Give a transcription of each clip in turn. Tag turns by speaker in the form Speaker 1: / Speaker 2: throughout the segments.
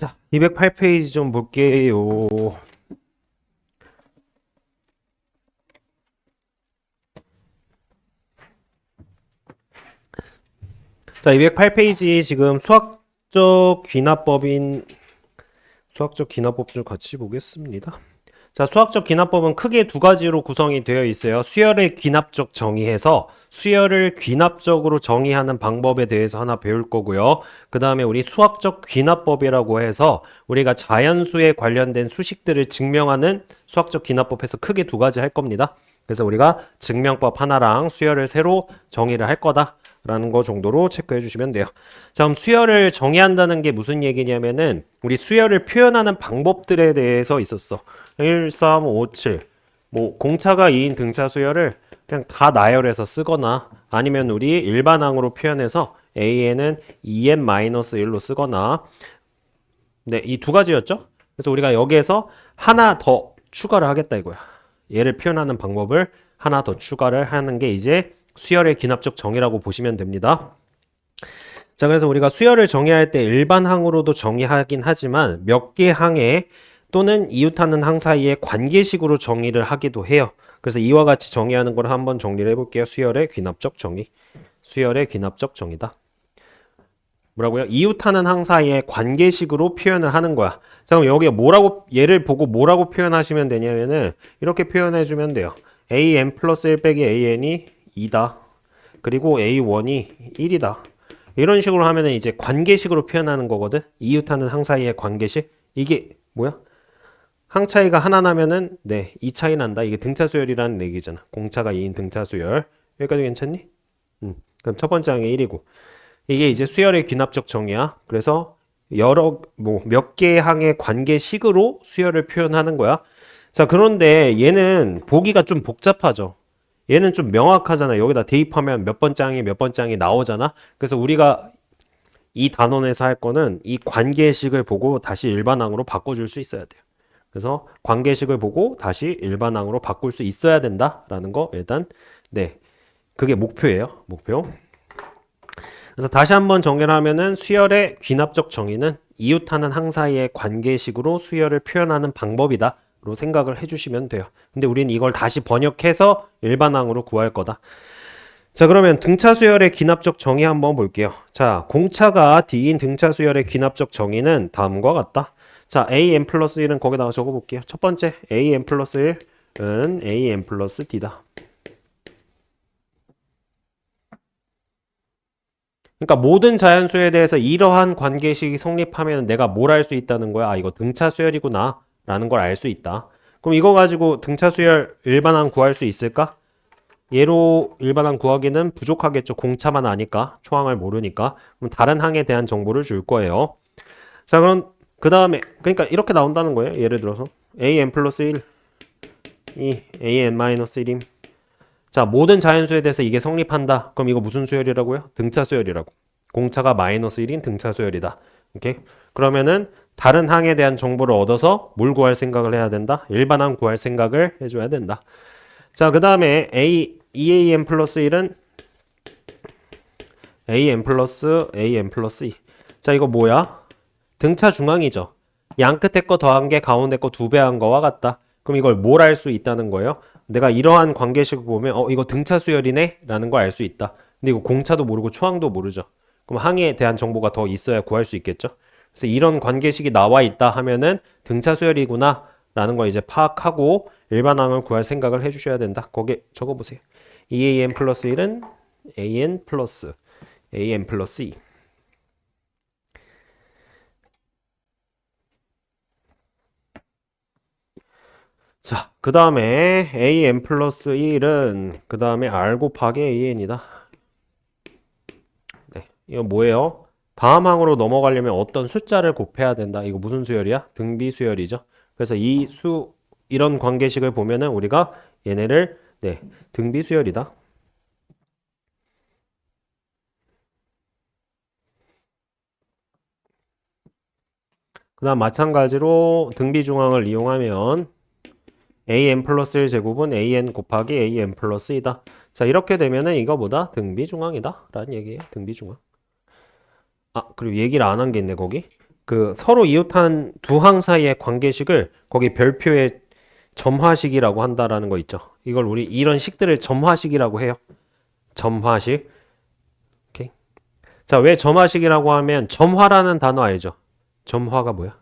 Speaker 1: 자, 208페이지 좀 볼게요. 자, 208페이지 지금 수학적 귀납법 좀 같이 보겠습니다. 자, 수학적 귀납법은 크게 두 가지로 구성이 되어 있어요. 수열의 귀납적 정의해서 수열을 귀납적으로 정의하는 방법에 대해서 하나 배울 거고요. 그 다음에 우리 수학적 귀납법이라고 해서 우리가 자연수에 관련된 수식들을 증명하는 수학적 귀납법에서 크게 두 가지 할 겁니다. 그래서 우리가 증명법 하나랑 수열을 새로 정의를 할 거다 라는 거 정도로 체크해 주시면 돼요. 자, 그럼 수열을 정의한다는 게 무슨 얘기냐면은 우리 수열을 표현하는 방법들에 대해서 있었어. 1, 3, 5, 7. 뭐 공차가 2인 등차 수열을 그냥 다 나열해서 쓰거나 아니면 우리 일반항으로 표현해서 AN은 2n-1로 쓰거나 네, 이 두 가지였죠? 그래서 우리가 여기에서 하나 더 추가를 하겠다 이거야. 얘를 표현하는 방법을 하나 더 추가를 하는 게 이제 수열의 귀납적 정의라고 보시면 됩니다. 자, 그래서 우리가 수열을 정의할 때 일반항으로도 정의하긴 하지만 몇 개 항에 또는 이웃하는 항 사이의 관계식으로 정의를 하기도 해요. 그래서 이와 같이 정의하는 걸 한번 정리를 해볼게요. 수열의 귀납적 정의. 수열의 귀납적 정의다. 뭐라고요? 이웃하는 항 사이의 관계식으로 표현을 하는 거야. 자, 그럼 여기에 뭐라고, 얘를 보고 뭐라고 표현하시면 되냐면은 이렇게 표현해주면 돼요. an 플러스 1 빼기 an이 2다. 그리고 a1이 1이다. 이런 식으로 하면은 이제 관계식으로 표현하는 거거든. 이웃하는 항 사이의 관계식. 이게 뭐야? 항 차이가 하나 나면은 네, 2 차이 난다. 이게 등차 수열이라는 얘기잖아. 공차가 2인 등차 수열. 여기까지 괜찮니? 그럼 첫 번째 항이 1이고. 이게 이제 수열의 귀납적 정의야. 그래서 몇 개의 항의 관계식으로 수열을 표현하는 거야. 자, 그런데 얘는 보기가 좀 복잡하죠. 얘는 좀 명확하잖아. 여기다 대입하면 몇 번째 항이 몇 번째 항이 나오잖아. 그래서 우리가 이 단원에서 할 거는 이 관계식을 보고 다시 일반항으로 바꿔줄 수 있어야 돼요. 그래서 관계식을 보고 다시 일반항으로 바꿀 수 있어야 된다라는 거 일단 네, 그게 목표예요. 목표. 그래서 다시 한번 정리를 하면은 수열의 귀납적 정의는 이웃하는 항 사이의 관계식으로 수열을 표현하는 방법이다. 로 생각을 해주시면 돼요. 근데 우린 이걸 다시 번역해서 일반항으로 구할 거다. 자, 그러면 등차 수열의 귀납적 정의 한번 볼게요. 자, 공차가 D인 등차 수열의 귀납적 정의는 다음과 같다. 자, AN 플러스 1은 거기다가 적어볼게요. 첫 번째, AN 플러스 1은 AN 플러스 D다. 그러니까 모든 자연수에 대해서 이러한 관계식이 성립하면 내가 뭘 알 수 있다는 거야? 아, 이거 등차 수열이구나 라는 걸 알 수 있다. 그럼 이거 가지고 등차 수열 일반항 구할 수 있을까? 얘로 일반항 구하기는 부족하겠죠. 공차만 아니까 초항을 모르니까. 그럼 다른 항에 대한 정보를 줄 거예요. 자, 그럼 그 다음에 그러니까 이렇게 나온다는 거예요. 예를 들어서 an 플러스 1 이 an 마이너스 1임. 자, 모든 자연수에 대해서 이게 성립한다. 그럼 이거 무슨 수열이라고요? 등차 수열이라고. 공차가 마이너스 1인 등차 수열이다. 오케이? 그러면은 다른 항에 대한 정보를 얻어서 뭘 구할 생각을 해야 된다? 일반항 구할 생각을 해줘야 된다. 자, 그 다음에 EAN 플러스 1은 AN 플러스 2. 자, 이거 뭐야? 등차 중앙이죠. 양 끝에 거 더한 게 가운데 거 2배 한 거와 같다. 그럼 이걸 뭘 알 수 있다는 거예요? 내가 이러한 관계식을 보면 이거 등차 수열이네? 라는 걸 알 수 있다. 근데 이거 공차도 모르고 초항도 모르죠. 그럼 항에 대한 정보가 더 있어야 구할 수 있겠죠? 그래서 이런 관계식이 나와 있다 하면은 등차 수열이구나 라는 걸 이제 파악하고 일반항을 구할 생각을 해주셔야 된다. 거기에 적어보세요. EAN 플러스 1은 AN 플러스 2. 자, 그 다음에 AN 플러스 1은 그 다음에 R 곱하기 AN이다. 네, 이거 뭐예요? 다음 항으로 넘어가려면 어떤 숫자를 곱해야 된다. 이거 무슨 수열이야? 등비 수열이죠. 그래서 이런 관계식을 보면은 우리가 얘네를 네, 등비 수열이다. 그 다음 마찬가지로 등비 중항을 이용하면 an 플러스 1 제곱은 an 곱하기 an 플러스 2다. 자, 이렇게 되면은 이거보다 등비 중항이다 라는 얘기예요. 등비 중항. 아, 그리고 얘기를 안 한 게 있네 거기. 그 서로 이웃한 두 항 사이의 관계식을 거기 별표에 점화식이라고 한다라는 거 있죠. 이걸 우리 이런 식들을 점화식이라고 해요. 점화식. 오케이. 자, 왜 점화식이라고 하면 점화라는 단어 알죠? 점화가 뭐야?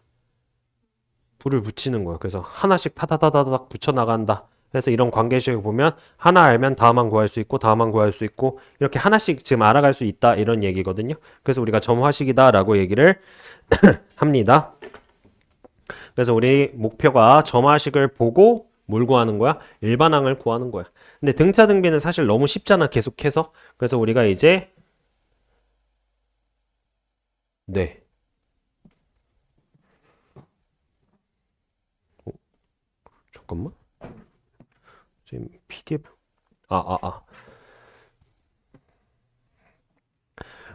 Speaker 1: 불을 붙이는 거야. 그래서 하나씩 타다다다닥 붙여 나간다. 그래서 이런 관계식을 보면 하나 알면 다음만 구할 수 있고 다음만 구할 수 있고 이렇게 하나씩 지금 알아갈 수 있다 이런 얘기거든요. 그래서 우리가 점화식이다라고 얘기를 합니다. 그래서 우리 목표가 점화식을 보고 뭘 구하는 거야? 일반항을 구하는 거야. 근데 등차 등비는 사실 너무 쉽잖아. 계속해서. 그래서 우리가 이제 네. 잠깐만. 지금 PDF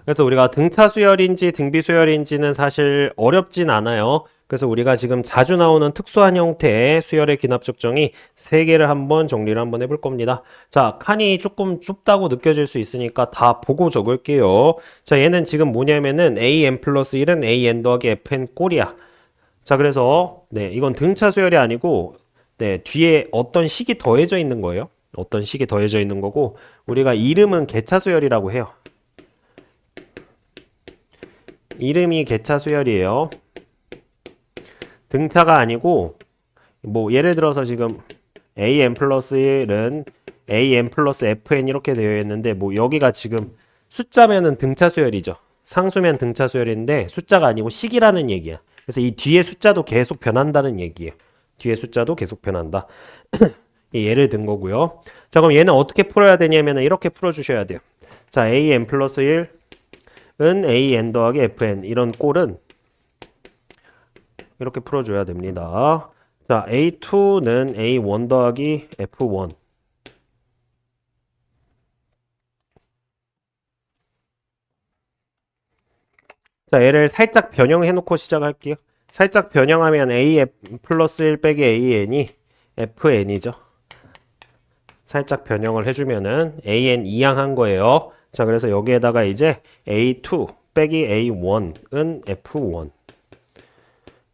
Speaker 1: 그래서 우리가 등차 수열인지 등비 수열인지는 사실 어렵진 않아요. 그래서 우리가 지금 자주 나오는 특수한 형태의 수열의 기납적 정의 세 개를 한번 정리를 한번 해볼 겁니다. 자, 칸이 조금 좁다고 느껴질 수 있으니까 다 보고 적을게요. 자, 얘는 지금 뭐냐면은 an 플러스 1은 an 더하기 fn 꼴이야. 자, 그래서 네, 이건 등차 수열이 아니고 네, 뒤에 어떤 식이 더해져 있는 거예요. 어떤 식이 더해져 있는 거고 우리가 이름은 개차 수열이라고 해요. 이름이 개차 수열이에요. 등차가 아니고 뭐 예를 들어서 지금 an 플러스 1은 an 플러스 fn 이렇게 되어 있는데 뭐 여기가 지금 숫자면은 등차 수열이죠. 상수면 등차 수열인데 숫자가 아니고 식이라는 얘기야. 그래서 이 뒤에 숫자도 계속 변한다는 얘기예요. 뒤에 숫자도 계속 변한다. 이 예를 든 거고요. 자, 그럼 얘는 어떻게 풀어야 되냐면 이렇게 풀어주셔야 돼요. 자, an 플러스 1은 an 더하기 fn 이런 꼴은 이렇게 풀어줘야 됩니다. 자, A2는 A1 더하기 F1. 자, 얘를 살짝 변형해놓고 시작할게요. 살짝 변형하면 A 플러스 1 빼기 AN이 FN이죠. 살짝 변형을 해주면은 AN 이항한 거예요. 자, 그래서 여기에다가 이제 A2 빼기 A1은 F1.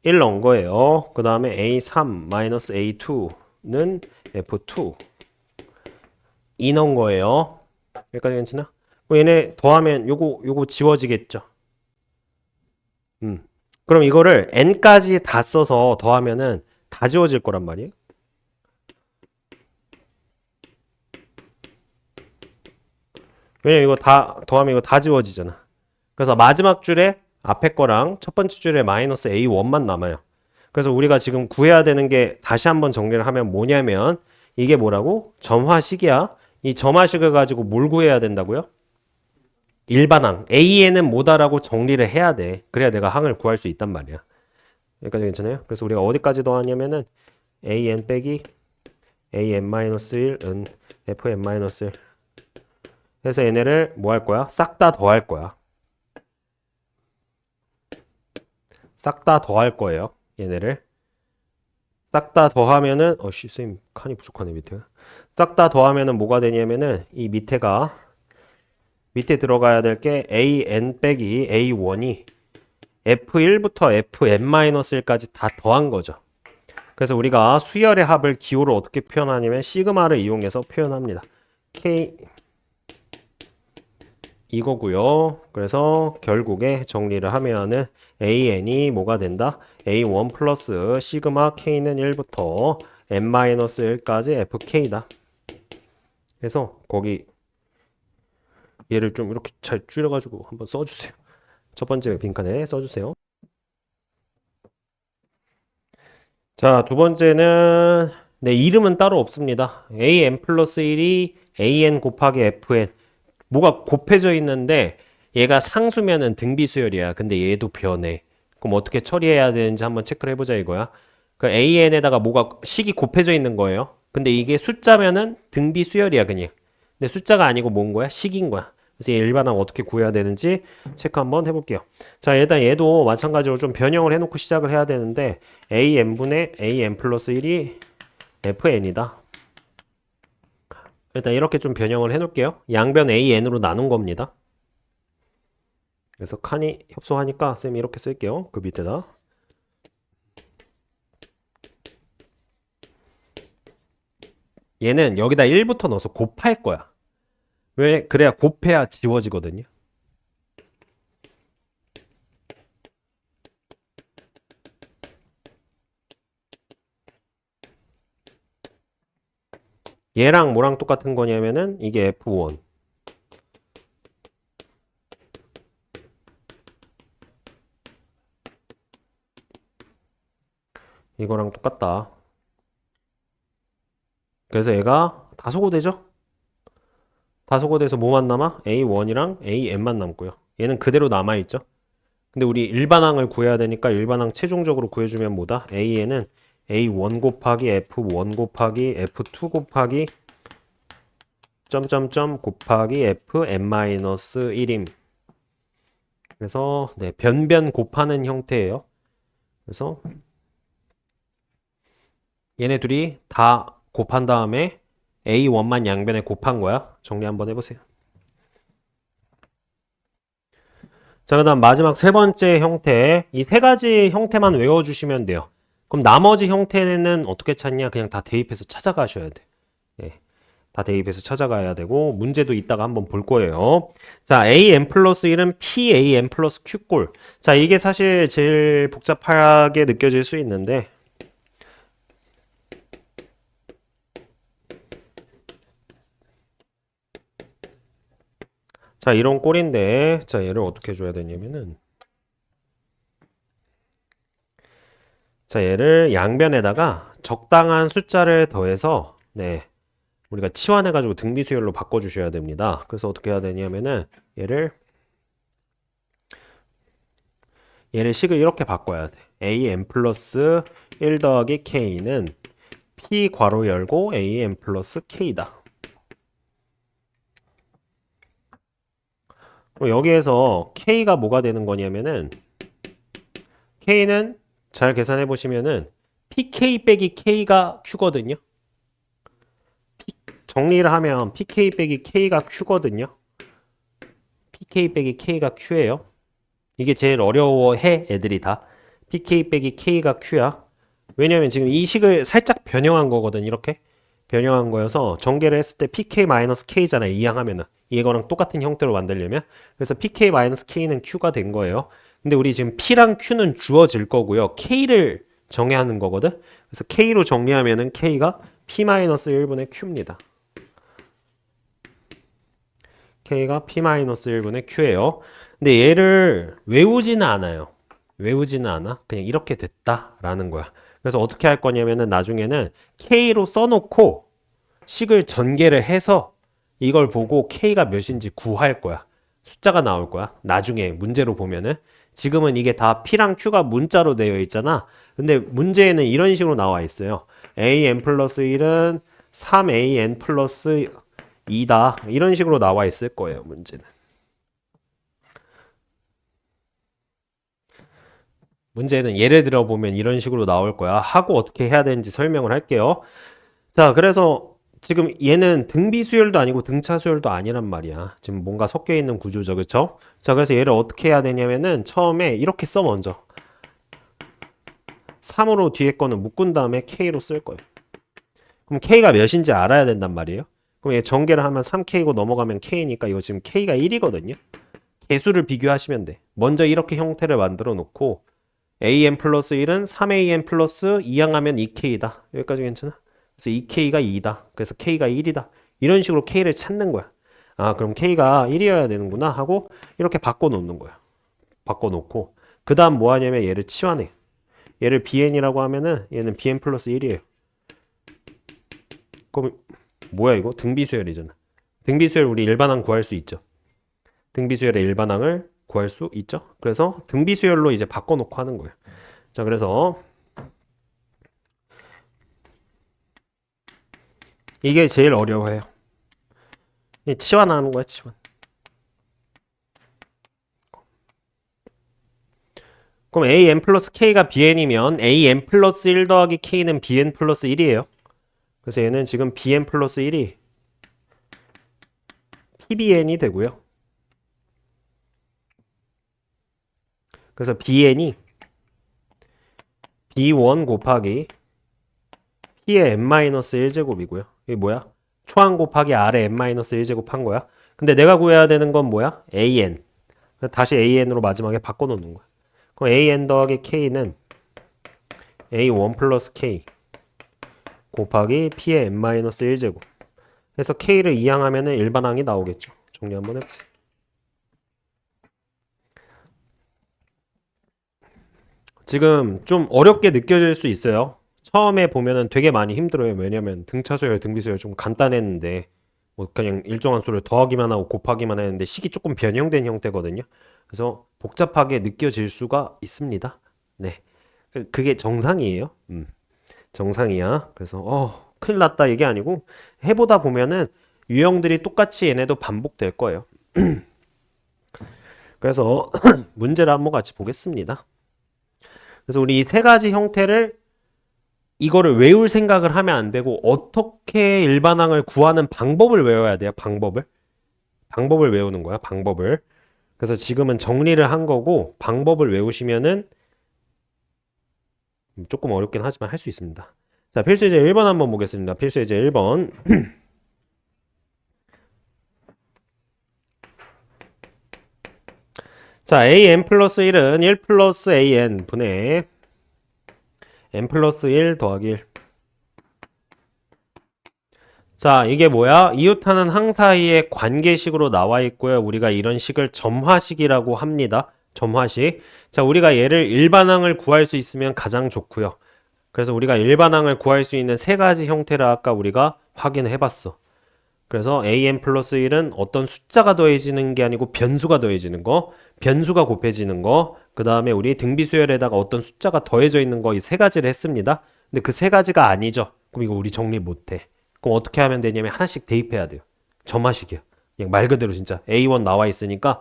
Speaker 1: 1 넣은 거예요. 그 다음에 A3 마이너스 A2는 F2 2 넣은 거예요. 여기까지 괜찮아? 얘네 더하면 요거 지워지겠죠. 그럼 이거를 n까지 다 써서 더하면은 다 지워질 거란 말이에요. 왜냐면 이거 다 더하면 이거 다 지워지잖아. 그래서 마지막 줄에 앞에 거랑 첫 번째 줄에 마이너스 A1만 남아요. 그래서 우리가 지금 구해야 되는 게 다시 한번 정리를 하면 뭐냐면 이게 뭐라고? 점화식이야. 이 점화식을 가지고 뭘 구해야 된다고요? 일반항. AN은 뭐다라고 정리를 해야 돼. 그래야 내가 항을 구할 수 있단 말이야. 여기까지 괜찮아요? 그래서 우리가 어디까지 더하냐면은 AN 빼기 AN-1은 FN-1 해서 얘네를 뭐 할 거야? 싹 다 더할 거야. 싹 다 더할 거예요. 얘네를. 싹 다 더하면은 선생님 칸이 부족하네 밑에. 싹 다 더하면은 뭐가 되냐면은 이 밑에 들어가야 될 게 AN 빼기 A1이 F1부터 FN-1까지 다 더한 거죠. 그래서 우리가 수열의 합을 기호로 어떻게 표현하냐면 시그마를 이용해서 표현합니다. K 이거고요. 그래서 결국에 정리를 하면은 AN이 뭐가 된다? A1 플러스 시그마 K는 1부터 N-1까지 FK다. 그래서 거기 얘를 좀 이렇게 잘 줄여가지고 한번 써주세요. 첫 번째 빈칸에 써주세요. 자, 두 번째는 네, 이름은 따로 없습니다. AN 플러스 1이 AN 곱하기 FN 뭐가 곱해져 있는데 얘가 상수면은 등비 수열이야. 근데 얘도 변해. 그럼 어떻게 처리해야 되는지 한번 체크를 해보자 이거야. 그 AN에다가 뭐가 식이 곱해져 있는 거예요. 근데 이게 숫자면은 등비 수열이야 그냥. 근데 숫자가 아니고 뭔 거야? 식인 거야. 그래서 얘 일반항 어떻게 구해야 되는지 체크 한번 해볼게요. 자, 일단 얘도 마찬가지로 좀 변형을 해놓고 시작을 해야 되는데 AN분의 AN 플러스 1이 FN이다. 일단 이렇게 좀 변형을 해놓을게요. 양변 AN으로 나눈 겁니다. 그래서 칸이 협소하니까 쌤이 이렇게 쓸게요. 그 밑에다. 얘는 여기다 1부터 넣어서 곱할 거야. 왜? 그래야 곱해야 지워지거든요. 얘랑 뭐랑 똑같은 거냐면은 이게 F1. 이거랑 똑같다. 그래서 얘가 다소거되죠? 다소거돼서 뭐만 남아? A1이랑 AN만 남고요. 얘는 그대로 남아있죠? 근데 우리 일반항을 구해야 되니까 일반항 최종적으로 구해주면 뭐다? A에는 A1 곱하기 F1 곱하기 F2 곱하기 점점점 곱하기 Fn-1임. 그래서 네, 변변 곱하는 형태예요. 그래서 얘네 둘이 다 곱한 다음에 A1만 양변에 곱한 거야. 정리 한번 해보세요. 자, 그 다음 마지막 세 번째 형태. 이 세 가지 형태만 외워주시면 돼요. 그럼 나머지 형태는 어떻게 찾냐? 그냥 다 대입해서 찾아가셔야 돼. 네, 다 대입해서 찾아가야 되고 문제도 이따가 한번 볼 거예요. 자, AN 플러스 1은 PAN 플러스 Q꼴. 자, 이게 사실 제일 복잡하게 느껴질 수 있는데 자, 이런 꼴인데 자, 얘를 어떻게 줘야 되냐면은 자, 얘를 양변에다가 적당한 숫자를 더해서 네, 우리가 치환해가지고 등비수열로 바꿔주셔야 됩니다. 그래서 어떻게 해야 되냐면은 얘를 식을 이렇게 바꿔야 돼. an 플러스 1 더하기 k는 p 괄호 열고 an 플러스 k다. 그럼 여기에서 k가 뭐가 되는 거냐면은 k는 잘 계산해 보시면은 pk 빼기 k가 q거든요. 정리를 하면 pk 빼기 k가 q거든요. pk 빼기 k가 q예요. 이게 제일 어려워해 애들이 다. pk 빼기 k가 q야. 왜냐면 지금 이 식을 살짝 변형한 거거든. 이렇게 변형한 거여서 전개를 했을 때 pk-k잖아. 이항하면은 이거랑 똑같은 형태로 만들려면. 그래서 pk-k는 q가 된 거예요. 근데 우리 지금 p랑 q는 주어질 거고요. k를 정해야 하는 거거든. 그래서 k로 정리하면은 k가 p-1분의 q입니다. k가 p-1분의 q예요. 근데 얘를 외우지는 않아요. 외우지는 않아. 그냥 이렇게 됐다라는 거야. 그래서 어떻게 할 거냐면은 나중에는 k로 써놓고 식을 전개를 해서 이걸 보고 k가 몇인지 구할 거야. 숫자가 나올 거야. 나중에 문제로 보면은. 지금은 이게 다 p랑 q가 문자로 되어 있잖아. 근데 문제에는 이런 식으로 나와 있어요. an 플러스 1은 3an 플러스 2다. 이런 식으로 나와 있을 거예요, 문제는. 문제는 예를 들어 보면 이런 식으로 나올 거야. 하고 어떻게 해야 되는지 설명을 할게요. 자, 그래서 지금 얘는 등비 수열도 아니고 등차 수열도 아니란 말이야. 지금 뭔가 섞여 있는 구조죠. 그쵸? 자, 그래서 얘를 어떻게 해야 되냐면은 처음에 이렇게 써 먼저. 3으로 뒤에 거는 묶은 다음에 K로 쓸 거예요. 그럼 K가 몇인지 알아야 된단 말이에요. 그럼 얘 전개를 하면 3K고 넘어가면 K니까 이거 지금 K가 1이거든요. 개수를 비교하시면 돼. 먼저 이렇게 형태를 만들어 놓고 an 플러스 1은 3an 플러스 2항하면 2k다. 여기까지 괜찮아? 그래서 2k가 2다. 그래서 k가 1이다. 이런 식으로 k를 찾는 거야. 아, 그럼 k가 1이어야 되는구나 하고 이렇게 바꿔놓는 거야. 바꿔놓고 그 다음 뭐 하냐면 얘를 치환해. 얘를 bn이라고 하면은 얘는 bn 플러스 1이에요. 그럼 뭐야 이거? 등비수열이잖아. 등비수열 우리 일반항 구할 수 있죠. 등비수열의 일반항을 구할 수 있죠. 그래서 등비수열로 이제 바꿔놓고 하는 거예요. 자, 그래서 이게 제일 어려워해요. 치환하는 거야, 치환. 그럼 an 플러스 k가 bn이면 an 플러스 1 더하기 k는 bn 플러스 1이에요. 그래서 얘는 지금 bn 플러스 1이 pbn이 되고요. 그래서 bn이 b1 곱하기 p의 n-1제곱이고요. 이게 뭐야? 초항 곱하기 r의 n-1제곱 한 거야. 근데 내가 구해야 되는 건 뭐야? an. 다시 an으로 마지막에 바꿔놓는 거야. 그럼 an 더하기 k는 a1 플러스 k 곱하기 p의 n-1제곱. 그래서 k를 이항하면 일반항이 나오겠죠. 정리 한번 해보세요. 지금 좀 어렵게 느껴질 수 있어요. 처음에 보면은 되게 많이 힘들어요. 왜냐면 등차수열, 등비수열 좀 간단했는데 뭐 그냥 일정한 수를 더하기만 하고 곱하기만 했는데 식이 조금 변형된 형태거든요. 그래서 복잡하게 느껴질 수가 있습니다. 네, 그게 정상이에요. 정상이야. 그래서 큰일 났다 이게 아니고 해보다 보면은 유형들이 똑같이 얘네도 반복될 거예요. 그래서 문제를 한번 같이 보겠습니다. 그래서 우리 이 세 가지 형태를 이거를 외울 생각을 하면 안 되고 어떻게 일반항을 구하는 방법을 외워야 돼요. 방법을 외우는 거야. 방법을. 그래서 지금은 정리를 한 거고 방법을 외우시면은 조금 어렵긴 하지만 할 수 있습니다. 자, 필수예제 1번 한번 보겠습니다. 필수예제 1번. 자, an 플러스 1은 1 플러스 an 분의 n 플러스 1 더하기 1. 자, 이게 뭐야? 이웃하는 항 사이의 관계식으로 나와 있고요. 우리가 이런 식을 점화식이라고 합니다. 점화식. 자, 우리가 얘를 일반항을 구할 수 있으면 가장 좋고요. 그래서 우리가 일반항을 구할 수 있는 세 가지 형태를 아까 우리가 확인해 봤어. 그래서 an 플러스 1은 어떤 숫자가 더해지는 게 아니고 변수가 더해지는 거, 변수가 곱해지는 거, 그 다음에 우리 등비수열에다가 어떤 숫자가 더해져 있는 거 이 세 가지를 했습니다. 근데 그 세 가지가 아니죠. 그럼 이거 우리 정리 못해. 그럼 어떻게 하면 되냐면 하나씩 대입해야 돼요. 점화식이야. 그냥 말 그대로 진짜 A1 나와 있으니까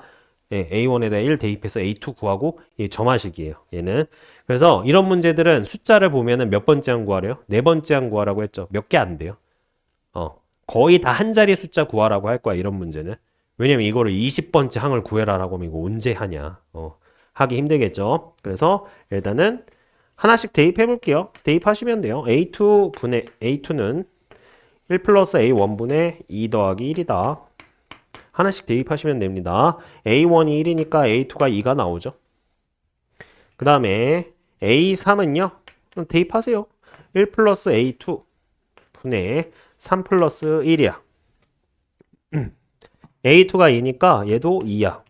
Speaker 1: A1에다 1 대입해서 A2 구하고 이 점화식이에요. 얘는. 그래서 이런 문제들은 숫자를 보면은 몇 번째 항 구하래요? 네 번째 항 구하라고 했죠. 몇 개 안 돼요. 거의 다 한 자리 숫자 구하라고 할 거야. 이런 문제는. 왜냐면 이거를 20번째 항을 구해라라고 하면 이거 언제 하냐. 하기 힘들겠죠. 그래서 일단은 하나씩 대입해 볼게요. 대입하시면 돼요. A2는 1 플러스 A1분의 2 더하기 1이다. 하나씩 대입하시면 됩니다. A1이 1이니까 A2가 2가 나오죠. 그 다음에 A3은요. 대입하세요. 1 플러스 A2 분의 3 플러스 1이야. A2가 2니까 얘도 2야.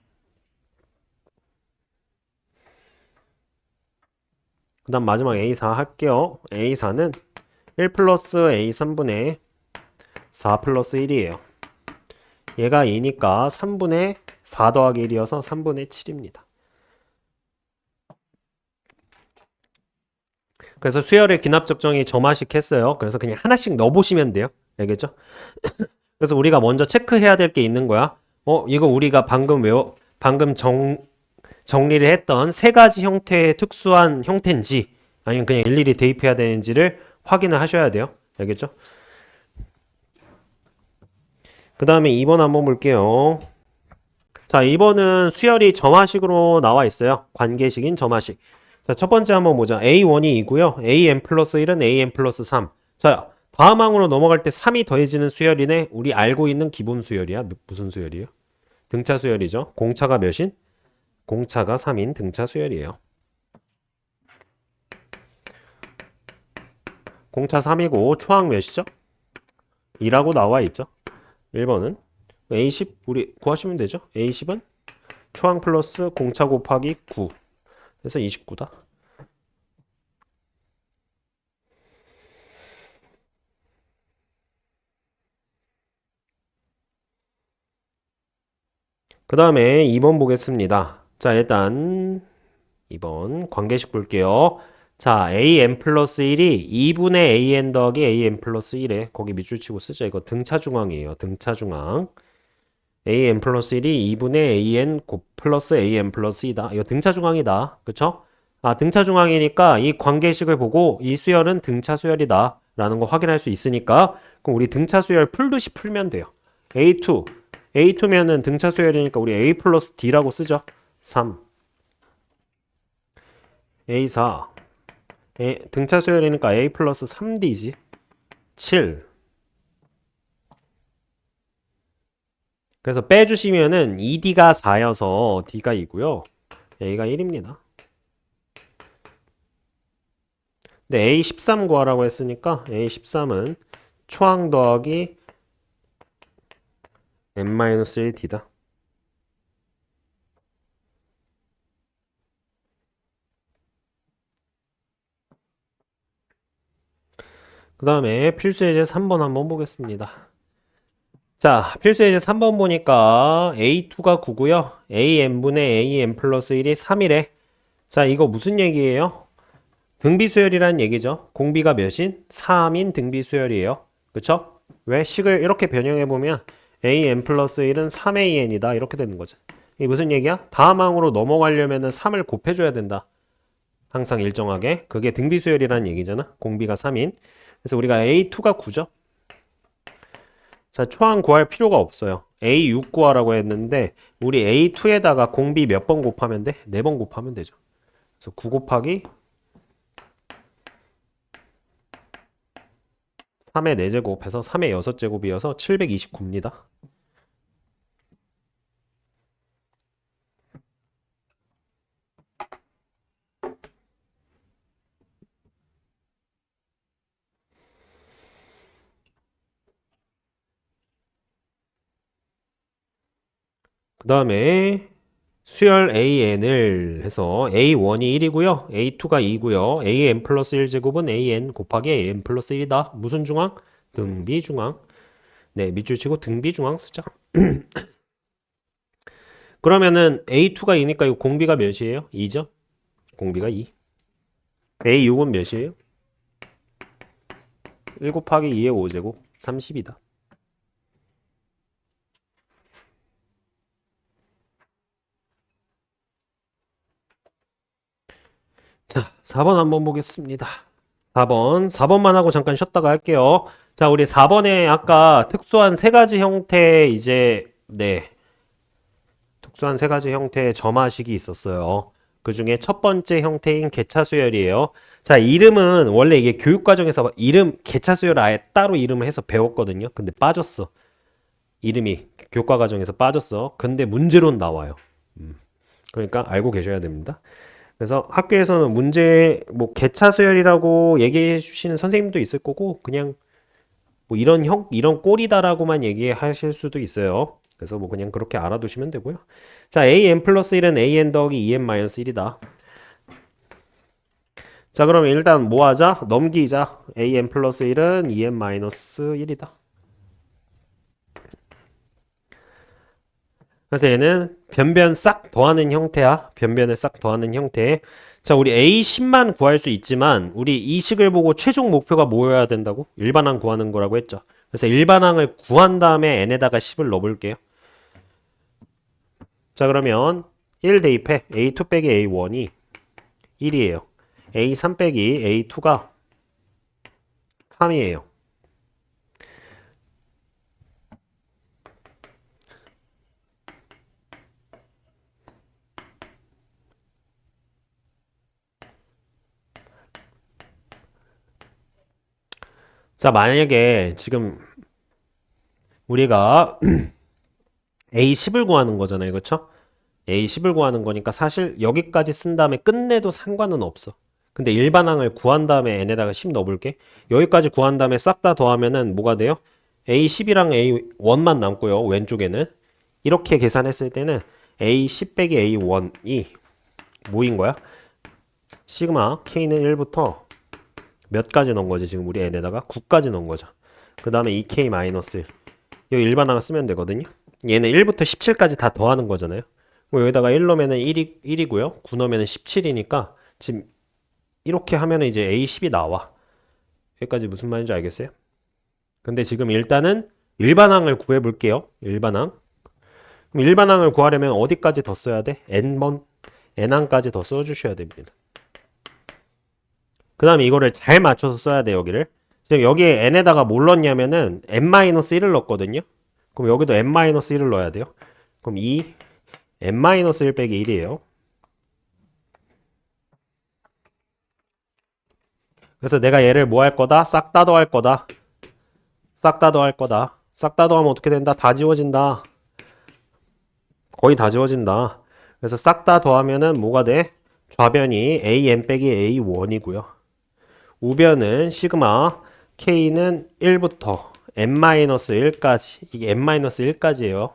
Speaker 1: 그 다음 마지막 A4 할게요. A4는 1 플러스 A3분의 4 플러스 1이에요. 얘가 2니까 3분의 4 더하기 1이어서 3분의 7입니다. 그래서 수열의 기납적 정의 점화식 했어요. 그래서 그냥 하나씩 넣어보시면 돼요. 알겠죠? 그래서 우리가 먼저 체크해야 될 게 있는 거야. 이거 우리가 방금 정리를 했던 세 가지 형태의 특수한 형태인지 아니면 그냥 일일이 대입해야 되는지를 확인을 하셔야 돼요. 알겠죠? 그 다음에 2번 한번 볼게요. 자, 2번은 수열이 점화식으로 나와 있어요. 관계식인 점화식. 자, 첫 번째 한번 보자. A1이 2고요. AN 플러스 1은 AN 플러스 3. 자, 다음 항으로 넘어갈 때 3이 더해지는 수열이네. 우리 알고 있는 기본 수열이야. 무슨 수열이에요? 등차 수열이죠. 공차가 몇인? 공차가 3인 등차 수열이에요. 공차 3이고 초항 몇이죠? 2라고 나와 있죠. 1번은 A10 우리 구하시면 되죠. A10은 초항 플러스 공차 곱하기 9. 그래서 29다. 그 다음에 2번 보겠습니다. 자, 일단 2번 관계식 볼게요. 자, an 플러스 1이 2분의 an 더하기 an 플러스 1에 거기 밑줄 치고 쓰자. 이거 등차 중앙이에요. 등차 중앙. an 플러스 1이 2분의 an 플러스 an 플러스 2다. 이거 등차 중앙이다. 그쵸? 등차 중앙이니까 이 관계식을 보고 이 수열은 등차 수열이다. 라는 거 확인할 수 있으니까 그럼 우리 등차 수열 풀듯이 풀면 돼요. A2면은 등차 수열이니까 우리 A 플러스 D라고 쓰죠. 3. A4 등차 수열이니까 A 플러스 3D지 7. 그래서 빼주시면은 2D가 4여서 D가 2고요 A가 1입니다. 근데 A13 구하라고 했으니까 A13은 초항 더하기 n-1D다. 그 다음에 필수예제 3번 한번 보겠습니다. 자, 필수예제 3번 보니까 A2가 9고요. AN분의 AN 플러스 1이 3이래. 자, 이거 무슨 얘기예요? 등비수열이라는 얘기죠. 공비가 몇인? 3인 등비수열이에요. 그쵸? 왜? 식을 이렇게 변형해보면 AN 플러스 1은 3AN이다. 이렇게 되는 거죠. 이게 무슨 얘기야? 다음 항으로 넘어가려면 3을 곱해줘야 된다. 항상 일정하게. 그게 등비수열이라는 얘기잖아. 공비가 3인. 그래서 우리가 A2가 9죠. 자, 초항 구할 필요가 없어요. A6 구하라고 했는데 우리 A2에다가 공비 몇 번 곱하면 돼? 4번 곱하면 되죠. 그래서 9 곱하기 3의 4제곱 해서 3의 6제곱이어서 729입니다. 그 다음에 수열 AN을 해서 A1이 1이고요. A2가 2고요. AN 플러스 1제곱은 AN 곱하기 AN 플러스 1이다. 무슨 중앙? 등비중앙. 네, 밑줄 치고 등비중앙 쓰자. 그러면은 A2가 2니까 이거 공비가 몇이에요? 2죠? 공비가 2. A6은 몇이에요? 1 곱하기 2의 5제곱 30이다. 자, 4번 한번 보겠습니다. 4번만 하고 잠깐 쉬었다가 할게요. 자, 우리 4번에 아까 특수한 세 가지 형태 특수한 세 가지 형태의 점화식이 있었어요. 그 중에 첫 번째 형태인 개차수열이에요. 자, 이름은 원래 이게 교육과정에서 개차수열 아예 따로 이름을 해서 배웠거든요. 근데 빠졌어. 이름이 교과 과정에서 빠졌어. 근데 문제로는 나와요. 그러니까 알고 계셔야 됩니다. 그래서 학교에서는 문제 뭐 개차 수열이라고 얘기해 주시는 선생님도 있을 거고 그냥 뭐 이런 꼴이다라고만 얘기하실 수도 있어요. 그래서 뭐 그냥 그렇게 알아두시면 되고요. 자, AN 플러스 1은 AN 더하기 2N 마이너스 1이다. 자, 그러면 일단 뭐 하자? 넘기자. AN 플러스 1은 2N 마이너스 1이다. 그래서 얘는 변변 싹 더하는 형태야. 변변을 싹 더하는 형태. 자, 우리 A10만 구할 수 있지만 우리 이 식을 보고 최종 목표가 뭐여야 된다고? 일반항 구하는 거라고 했죠. 그래서 일반항을 구한 다음에 n에다가 10을 넣어볼게요. 자, 그러면 1 대입해. A2 빼기 A1이 1이에요. A3 빼기 A2가 3이에요. 자, 만약에 지금 우리가 A10을 구하는 거잖아요. 그렇죠? A10을 구하는 거니까 사실 여기까지 쓴 다음에 끝내도 상관은 없어. 근데 일반항을 구한 다음에 n에다가 10 넣어볼게. 여기까지 구한 다음에 싹 다 더하면은 뭐가 돼요? A10이랑 A1만 남고요. 왼쪽에는. 이렇게 계산했을 때는 A10 빼기 A1이 뭐인 거야? 시그마 K는 1부터 몇 가지 넣은 거지? 지금 우리 n에다가 9까지 넣은 거죠. 그 다음에 2K 마이너스 1. 여기 일반항을 쓰면 되거든요. 얘는 1부터 17까지 다 더하는 거잖아요. 뭐 여기다가 1 넣으면 1이고요. 9 넣으면 17이니까 지금 이렇게 하면 이제 A10이 나와. 여기까지 무슨 말인지 알겠어요? 근데 지금 일단은 일반항을 구해 볼게요. 일반항. 그럼 일반항을 구하려면 어디까지 더 써야 돼? n항까지 더 써주셔야 됩니다. 그 다음에 이거를 잘 맞춰서 써야 돼, 여기를. 지금 여기에 n에다가 뭘 넣냐면은 n-1을 넣었거든요. 그럼 여기도 n-1을 넣어야 돼요. 그럼 이 n-1 빼기 1이에요. 그래서 내가 얘를 뭐 할 거다? 싹 다 더할 거다. 싹 다 더할 거다. 싹 다 더하면 어떻게 된다? 다 지워진다. 거의 다 지워진다. 그래서 싹 다 더하면은 뭐가 돼? 좌변이 an 빼기 a1이고요. 우변은 시그마 k는 1부터 n-1까지. 이게 n-1까지예요.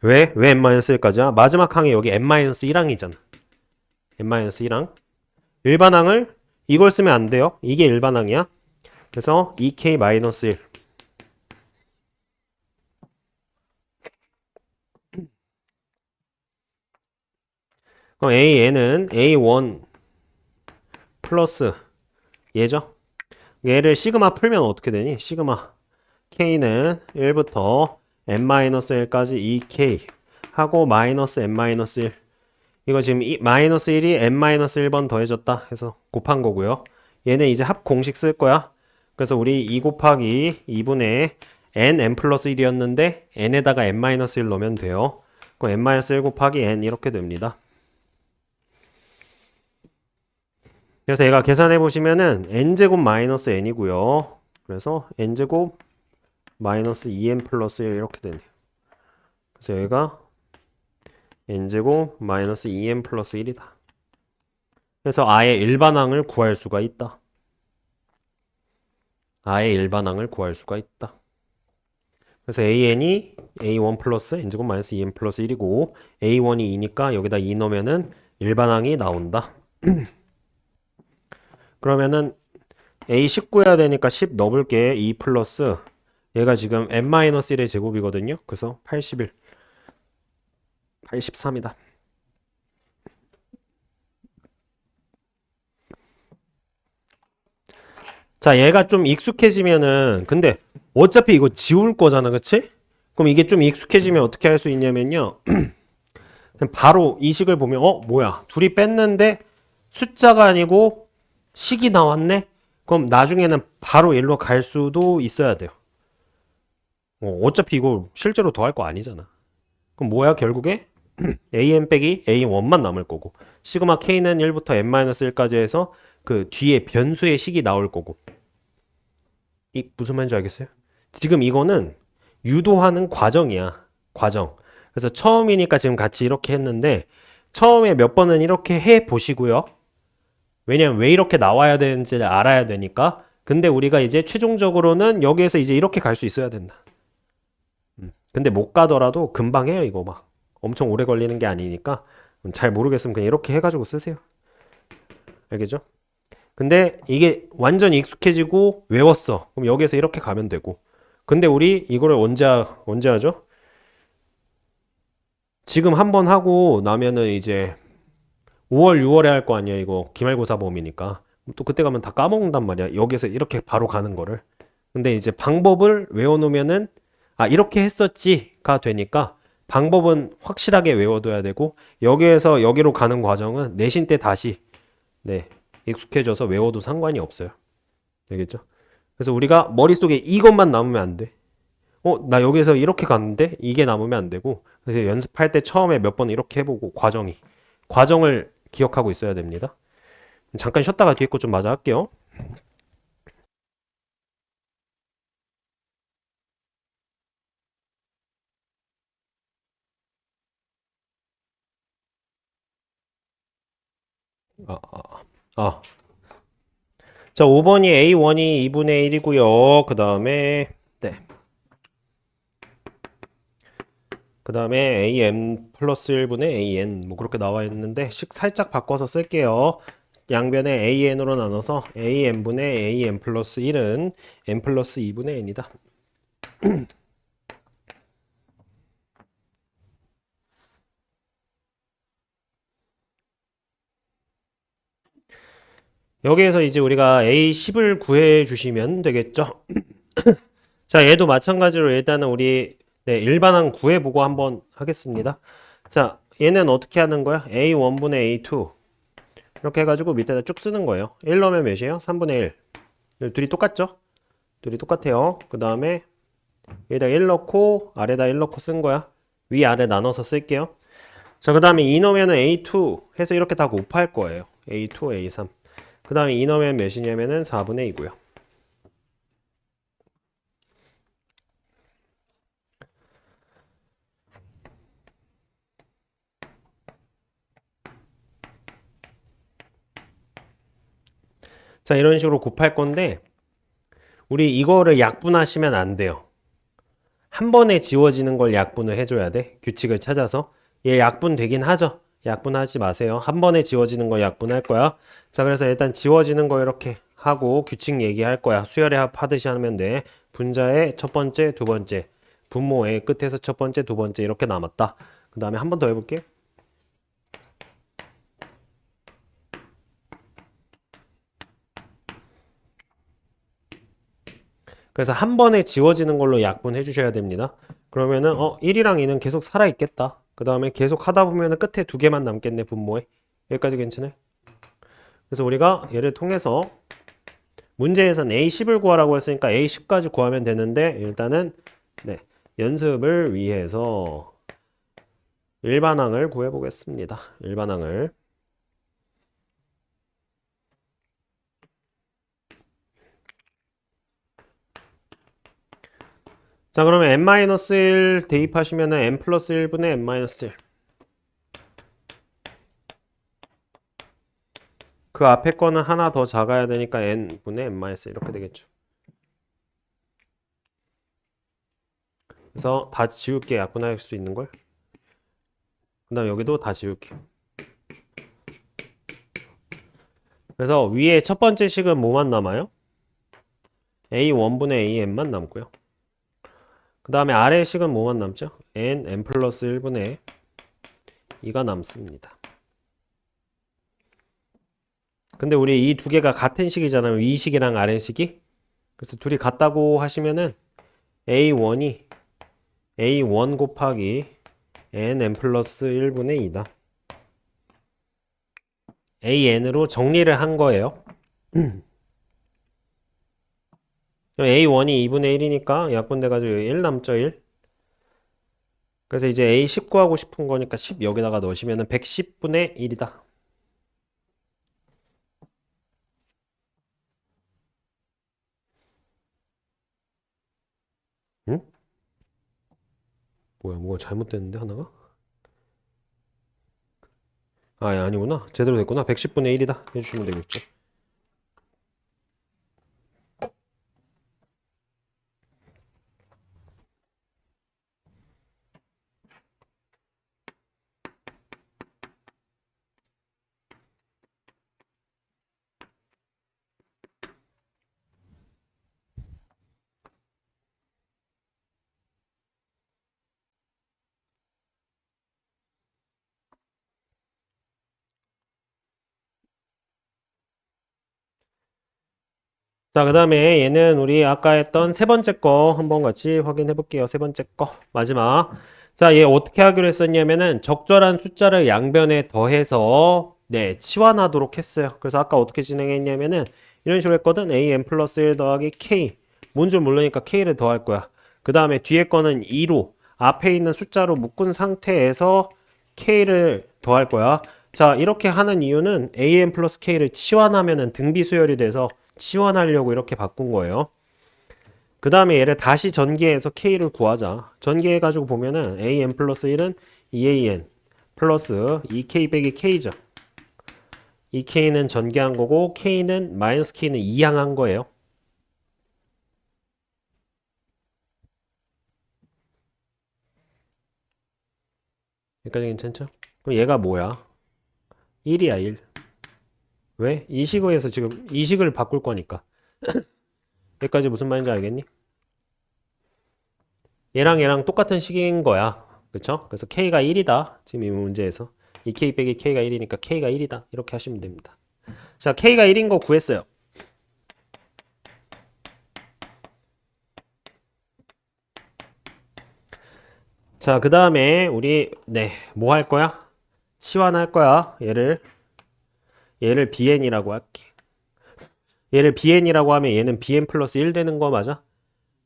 Speaker 1: 왜 n-1까지야? 마지막 항이 여기 n-1항이잖아. n-1항. 일반항을 이걸 쓰면 안 돼요. 이게 일반항이야. 그래서 2k-1. 그럼 an은 a1 플러스 얘죠. 얘를 시그마 풀면 어떻게 되니? 시그마 k는 1부터 n-1까지 2k 하고 마이너스 n-1. 이거 지금 마이너스 1이 n-1번 더해졌다 해서 곱한 거고요. 얘는 이제 합 공식 쓸 거야. 그래서 우리 2 곱하기 2분의 n 플러스 1이었는데 n에다가 n-1 넣으면 돼요. 그럼 n-1 곱하기 n 이렇게 됩니다. 그래서 얘가 계산해 보시면은 n제곱 마이너스 n이고요. 그래서 n제곱 마이너스 2n 플러스 1 이렇게 되네요. 그래서 얘가 n제곱 마이너스 2n 플러스 1이다. 그래서 아예 일반항을 구할 수가 있다. 아예 일반항을 구할 수가 있다. 그래서 an이 a1 플러스 n제곱 마이너스 2n 플러스 1이고 a1이 2니까 여기다 2 넣으면은 일반항이 나온다. 그러면은 a19 해야 되니까 10 넣어볼게. 2 플러스 얘가 지금 n-1의 제곱이거든요. 그래서 81 83이다. 자, 얘가 좀 익숙해지면은 근데 어차피 이거 지울 거잖아, 그치? 그럼 이게 좀 익숙해지면 어떻게 할 수 있냐면요. 바로 이 식을 보면 뭐야? 둘이 뺐는데 숫자가 아니고 식이 나왔네? 그럼 나중에는 바로 일로 갈 수도 있어야 돼요. 어차피 이거 실제로 더할 거 아니잖아. 그럼 뭐야, 결국에? an 빼기 a1만 남을 거고 시그마 k는 1부터 n-1까지 해서 그 뒤에 변수의 식이 나올 거고. 이 무슨 말인지 알겠어요? 지금 이거는 유도하는 과정이야. 과정. 그래서 처음이니까 지금 같이 이렇게 했는데 처음에 몇 번은 이렇게 해 보시고요. 왜냐면 왜 이렇게 나와야 되는지를 알아야 되니까. 근데 우리가 이제 최종적으로는 여기에서 이제 이렇게 갈 수 있어야 된다. 근데 못 가더라도 금방 해요. 이거 막 엄청 오래 걸리는 게 아니니까 잘 모르겠으면 그냥 이렇게 해가지고 쓰세요. 알겠죠? 근데 이게 완전 익숙해지고 외웠어. 그럼 여기에서 이렇게 가면 되고. 근데 우리 이거를 언제 하죠? 지금 한번 하고 나면은 이제 5월, 6월에 할 거 아니야. 이거 기말고사 범위니까. 또 그때 가면 다 까먹는단 말이야. 여기서 이렇게 바로 가는 거를. 근데 이제 방법을 외워놓으면은 이렇게 했었지가 되니까 방법은 확실하게 외워둬야 되고 여기에서 여기로 가는 과정은 내신 때 다시 익숙해져서 외워도 상관이 없어요. 알겠죠? 그래서 우리가 머릿속에 이것만 남으면 안 돼. 나 여기서 이렇게 갔는데 이게 남으면 안 되고 그래서 연습할 때 처음에 몇 번 이렇게 해보고 과정을 기억하고 있어야 됩니다. 잠깐 쉬었다가 뒤에 거 좀 마저 할게요. 아, 아, 아. 자, 5번이 A1이 2분의 1이고요. 그 다음에 그 다음에 AM 플러스 1분의 AN 뭐 그렇게 나와 있는데 살짝 바꿔서 쓸게요. 양변에 AN으로 나눠서 AN분의 AN 플러스 1은 N 플러스 2분의 N이다. 여기에서 이제 우리가 A10을 구해 주시면 되겠죠. 자, 얘도 마찬가지로 일단은 우리 일반항 구해보고 한번 하겠습니다. 자, 얘는 어떻게 하는 거야? A1분의 A2 이렇게 해가지고 밑에다 쭉 쓰는 거예요. 1 넣으면 몇이에요? 3분의 1. 둘이 똑같죠? 둘이 똑같아요. 그 다음에 여기다 1 넣고 아래다 1 넣고 쓴 거야. 위아래 나눠서 쓸게요. 자, 그 다음에 2 넣으면 A2 해서 이렇게 다 곱할 거예요. A2, A3. 그 다음에 이너면 몇이냐면은 4분의 2고요. 자, 이런 식으로 곱할 건데 우리 이거를 약분하시면 안 돼요. 한 번에 지워지는 걸 약분을 해줘야 돼. 규칙을 찾아서. 얘 약분 되긴 하죠. 약분하지 마세요. 한 번에 지워지는 거 약분할 거야. 자, 그래서 일단 지워지는 거 이렇게 하고 규칙 얘기할 거야. 수열의 합 하듯이 하면 돼. 분자의 첫 번째, 두 번째. 분모의 끝에서 첫 번째, 두 번째 이렇게 남았다. 그 다음에 한 번 더 해볼게. 그래서 한 번에 지워지는 걸로 약분해 주셔야 됩니다. 그러면은 1이랑 2는 계속 살아있겠다. 그 다음에 계속 하다 보면은 끝에 두 개만 남겠네, 분모에. 여기까지 괜찮아요? 그래서 우리가 얘를 통해서 문제에서는 A10을 구하라고 했으니까 A10까지 구하면 되는데 일단은 네, 연습을 위해서 일반항을 구해 보겠습니다. 일반항을. 자, 그러면 n-1 대입하시면은 n 플러스 1분의 n-1. 그 앞에 거는 하나 더 작아야 되니까 n분의 n-1 이렇게 되겠죠. 그래서 다 지울게. 약분할 수 있는 걸. 그 다음 여기도 다 지울게. 그래서 위에 첫 번째 식은 뭐만 남아요? a1분의 an만 남고요. 그 다음에 아래 식은 뭐만 남죠? n 플러스 1분의 2가 남습니다. 근데 우리 이 두 개가 같은 식이잖아요. 위 식이랑 아래 식이. 그래서 둘이 같다고 하시면은 a1이 a1 곱하기 n 플러스 1분의 2다. an으로 정리를 한 거예요. a1이 2분의 1이니까 약분돼가지고 1 남죠, 1. 그래서 이제 a10 구하고 싶은 거니까 10 여기다가 넣으시면은 110분의 1이다. 응? 뭐가 잘못됐는데 하나가? 아니구나. 제대로 됐구나. 110분의 1이다. 해주시면 되겠죠. 자, 그 다음에 얘는 우리 아까 했던 세 번째 거 한번 같이 확인해 볼게요. 세 번째 거. 마지막. 자, 얘 어떻게 하기로 했었냐면은 적절한 숫자를 양변에 더해서 네, 치환하도록 했어요. 그래서 아까 어떻게 진행했냐면은 이런 식으로 했거든. an 플러스 1 더하기 k. 뭔 줄 모르니까 k를 더할 거야. 그 다음에 뒤에 거는 2로 앞에 있는 숫자로 묶은 상태에서 k를 더할 거야. 자, 이렇게 하는 이유는 an 플러스 k를 치환하면은 등비 수열이 돼서 치환하려고 이렇게 바꾼 거예요. 그 다음에 얘를 다시 전개해서 k를 구하자. 전개해가지고 보면은 an 플러스 1은 2an 플러스 2k 빼기 k죠. 2k는 전개한 거고 k는 마이너스 k는 이항한 거예요. 여기까지 괜찮죠? 그럼 얘가 뭐야? 1이야 1. 왜? 이 식에서 지금 이 식을 바꿀 거니까. 여기까지 무슨 말인지 알겠니? 얘랑 똑같은 식인 거야. 그쵸? 그래서 k가 1이다. 지금 이 문제에서. 2k 빼기 k가 1이니까 k가 1이다. 이렇게 하시면 됩니다. 자, k가 1인 거 구했어요. 자, 그 다음에 우리 뭐 할 거야? 치환할 거야. 얘를 bn이라고 할게. 얘를 bn이라고 하면 얘는 bn 플러스 1 되는 거 맞아?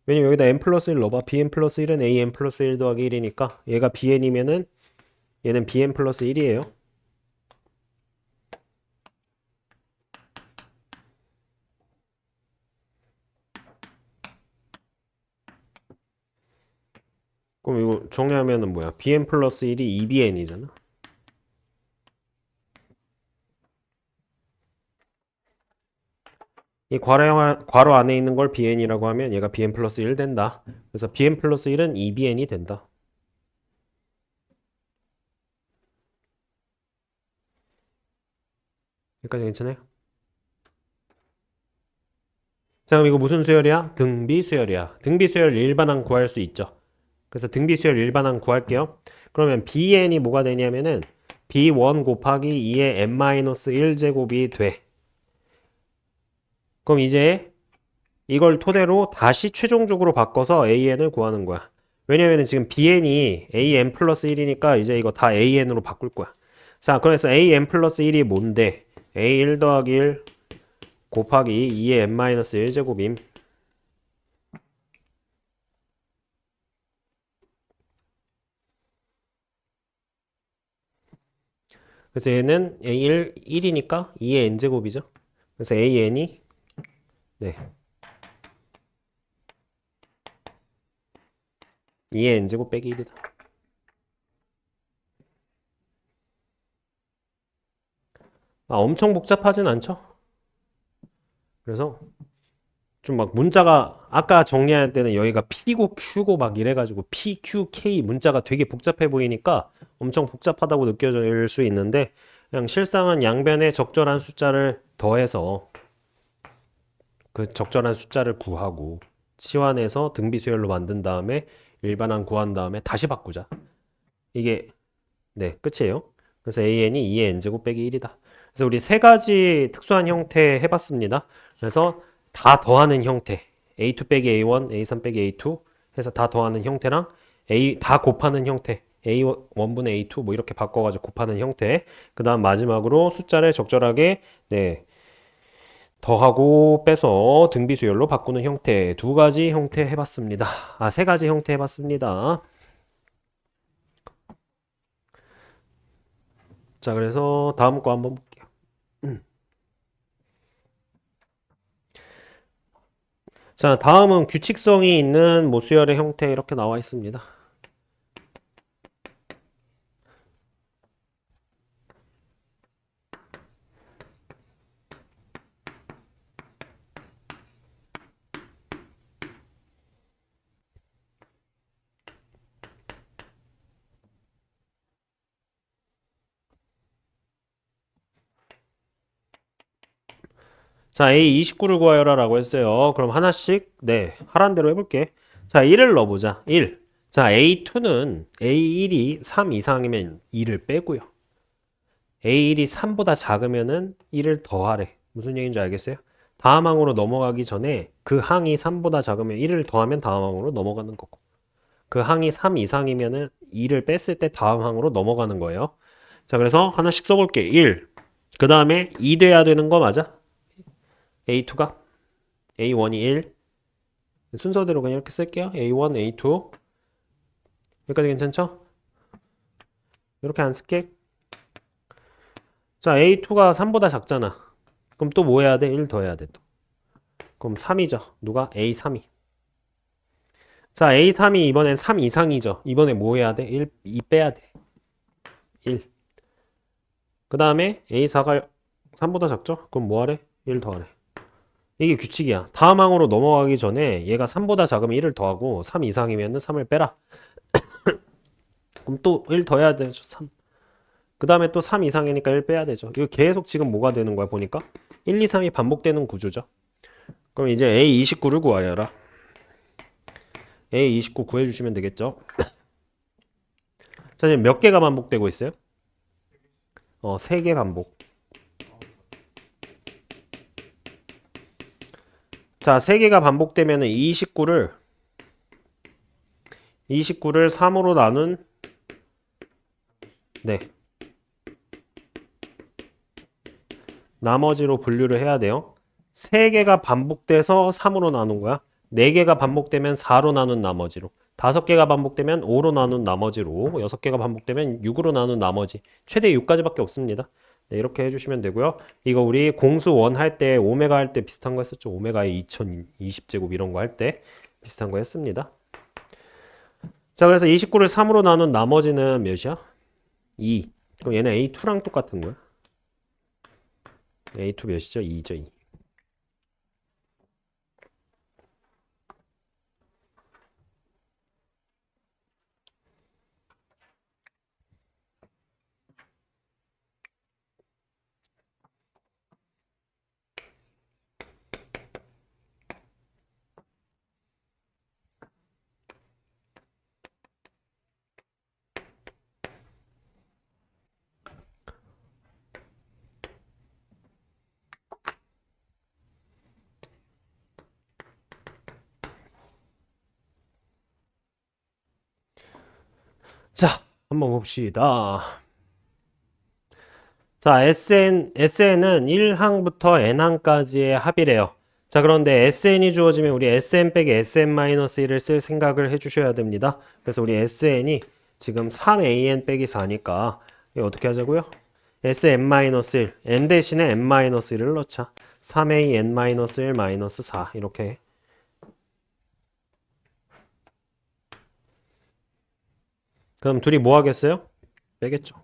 Speaker 1: 왜냐면 여기다 n 플러스 1 넣어봐. bn 플러스 1은 an 플러스 1 더하기 1이니까 얘가 bn이면은 얘는 bn 플러스 1이에요. 그럼 이거 정리하면은 뭐야? bn 플러스 1이 2bn이잖아. 이 괄호 안에 있는 걸 bn이라고 하면 얘가 bn 플러스 1 된다. 그래서 bn 플러스 1은 2bn이 된다. 여기까지 괜찮아요? 자, 그럼 이거 무슨 수열이야? 등비 수열이야. 등비 수열 일반항 구할 수 있죠. 그래서 등비 수열 일반항 구할게요. 그러면 bn이 뭐가 되냐면은 b1 곱하기 2의 n-1제곱이 돼. 그럼 이제 이걸 토대로 다시 최종적으로 바꿔서 an을 구하는 거야. 왜냐면은 지금 bn이 an 플러스 1이니까 이제 이거 다 an으로 바꿀 거야. 자, 그래서 an 플러스 1이 뭔데? a1 더하기 1 곱하기 2의 n-1제곱임. 그래서 얘는 a1 1이니까 2의 n제곱이죠. 그래서 an이 네, 2의 n제곱 빼기 1이다. 엄청 복잡하진 않죠? 그래서 좀 막 문자가 아까 정리할 때는 여기가 P고 Q고 막 이래가지고 P, Q, K 문자가 되게 복잡해 보이니까 엄청 복잡하다고 느껴질 수 있는데 그냥 실상은 양변에 적절한 숫자를 더해서 그 적절한 숫자를 구하고 치환해서 등비수열로 만든 다음에 일반항 구한 다음에 다시 바꾸자. 이게 네 끝이에요. 그래서 AN이 2의 n제곱 빼기 1이다. 그래서 우리 세 가지 특수한 형태 해봤습니다. 그래서 다 더하는 형태 A2 빼기 A1, A3 빼기 A2 해서 다 더하는 형태랑 A 다 곱하는 형태 A1분의 A2 뭐 이렇게 바꿔가지고 곱하는 형태 그 다음 마지막으로 숫자를 적절하게 네 더하고 빼서 등비수열로 바꾸는 형태 두 가지 형태 해봤습니다. 세 가지 형태 해봤습니다. 자, 그래서 다음 거 한번 볼게요. 자, 다음은 규칙성이 있는 모수열의 형태 이렇게 나와 있습니다. 자, A29를 구하여라 라고 했어요. 그럼 하나씩 네, 하란 대로 해볼게. 자, 1을 넣어보자. 1. 자, A2는 A1이 3 이상이면 2를 빼고요. A1이 3보다 작으면은 1을 더하래. 무슨 얘기인지 알겠어요? 다음 항으로 넘어가기 전에 그 항이 3보다 작으면 1을 더하면 다음 항으로 넘어가는 거고. 그 항이 3 이상이면은 2를 뺐을 때 다음 항으로 넘어가는 거예요. 자, 그래서 하나씩 써볼게. 1. 그 다음에 2 돼야 되는 거 맞아? A2가? A1이 1. 순서대로 그냥 이렇게 쓸게요. A1, A2. 여기까지 괜찮죠? 이렇게 안 쓸게. 자, A2가 3보다 작잖아. 그럼 또 뭐 해야 돼? 1 더 해야 돼, 또. 그럼 3이죠. 누가? A3이. 자, A3이 이번엔 3 이상이죠. 이번에 뭐 해야 돼? 2 빼야 돼. 1. 그 다음에 A4가 3보다 작죠? 그럼 뭐 하래? 1 더하래. 이게 규칙이야. 다음 항으로 넘어가기 전에 얘가 3보다 작으면 1을 더하고 3 이상이면 3을 빼라. 그럼 또 1 더해야 되죠. 3. 그 다음에 또 3 이상이니까 1 빼야 되죠. 이거 계속 지금 뭐가 되는 거야 보니까 1, 2, 3이 반복되는 구조죠. 그럼 이제 A29를 구하여라. A29 구해주시면 되겠죠. 자, 지금 몇 개가 반복되고 있어요? 3개 반복. 자, 3개가 반복되면 29를 3으로 나눈 네. 나머지로 분류를 해야 돼요. 3개가 반복돼서 3으로 나눈 거야. 4개가 반복되면 4로 나눈 나머지로. 5개가 반복되면 5로 나눈 나머지로. 6개가 반복되면 6으로 나눈 나머지. 최대 6까지밖에 없습니다. 네, 이렇게 해주시면 되고요. 이거 우리 공수 원 할 때 오메가 할 때 비슷한 거 했었죠. 오메가의 2020제곱 이런 거 할 때 비슷한 거 했습니다. 자, 그래서 29를 3으로 나눈 나머지는 몇이야? 2. 그럼 얘는 A2랑 똑같은 거야. A2 몇이죠? 2죠, 2. 자, 한번 봅시다. 자, SN은 1항부터 N항까지의 합이래요. 자, 그런데 SN이 주어지면 우리 SN 빼기 SN-1을 쓸 생각을 해주셔야 됩니다. 그래서 우리 SN이 지금 3AN 빼기 4니까 이거 어떻게 하자고요? SN-1, N 대신에 N-1을 넣자. 3AN-1 4 이렇게. 그럼 둘이 뭐 하겠어요? 빼겠죠.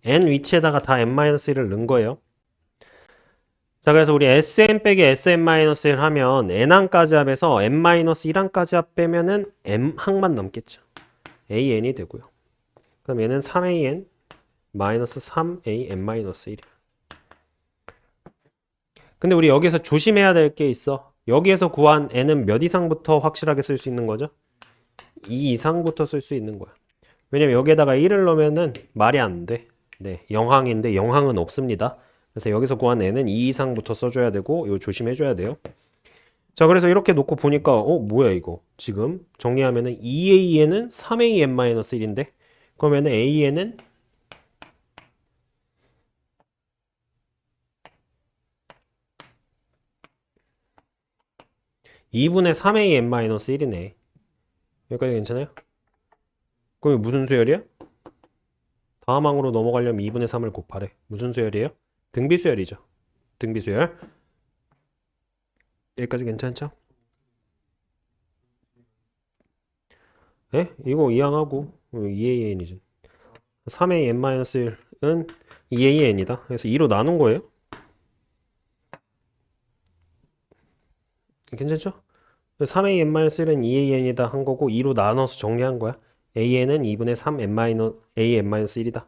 Speaker 1: N 위치에다가 다 N-1을 넣은 거예요. 자, 그래서 우리 Sn 빼기 Sn-1 하면 N항까지 합에서 N-1항까지 합 빼면은 M항만 남겠죠. AN이 되고요. 그럼 얘는 3AN 마이너스 3AN-1이야. 근데 우리 여기서 조심해야 될 게 있어. 여기에서 구한 N은 몇 이상부터 확실하게 쓸 수 있는 거죠? 2 이상부터 쓸 수 있는 거야. 왜냐면 여기에다가 1을 넣으면은 말이 안 돼. 네, 영항인데 영항은 없습니다. 그래서 여기서 구한 N은 2 이상부터 써줘야 되고 이거 조심해줘야 돼요. 자, 그래서 이렇게 놓고 보니까 뭐야 이거 지금 정리하면은 2AN은 3AN-1인데 그러면은 AN은 2분의 3AN-1이네. 여기까지 괜찮아요? 그럼 이거 무슨 수열이야? 다음 항으로 넘어가려면 2분의 3을 곱하래. 무슨 수열이에요? 등비수열이죠. 등비수열. 여기까지 괜찮죠? 예? 이거 이항하고 2AN이죠. 3AN-1은 2AN이다. 그래서 2로 나눈 거예요. 괜찮죠? 3AN-1은 2AN이다 한 거고 2로 나눠서 정리한 거야. AN은 2분의 3AN-1이다.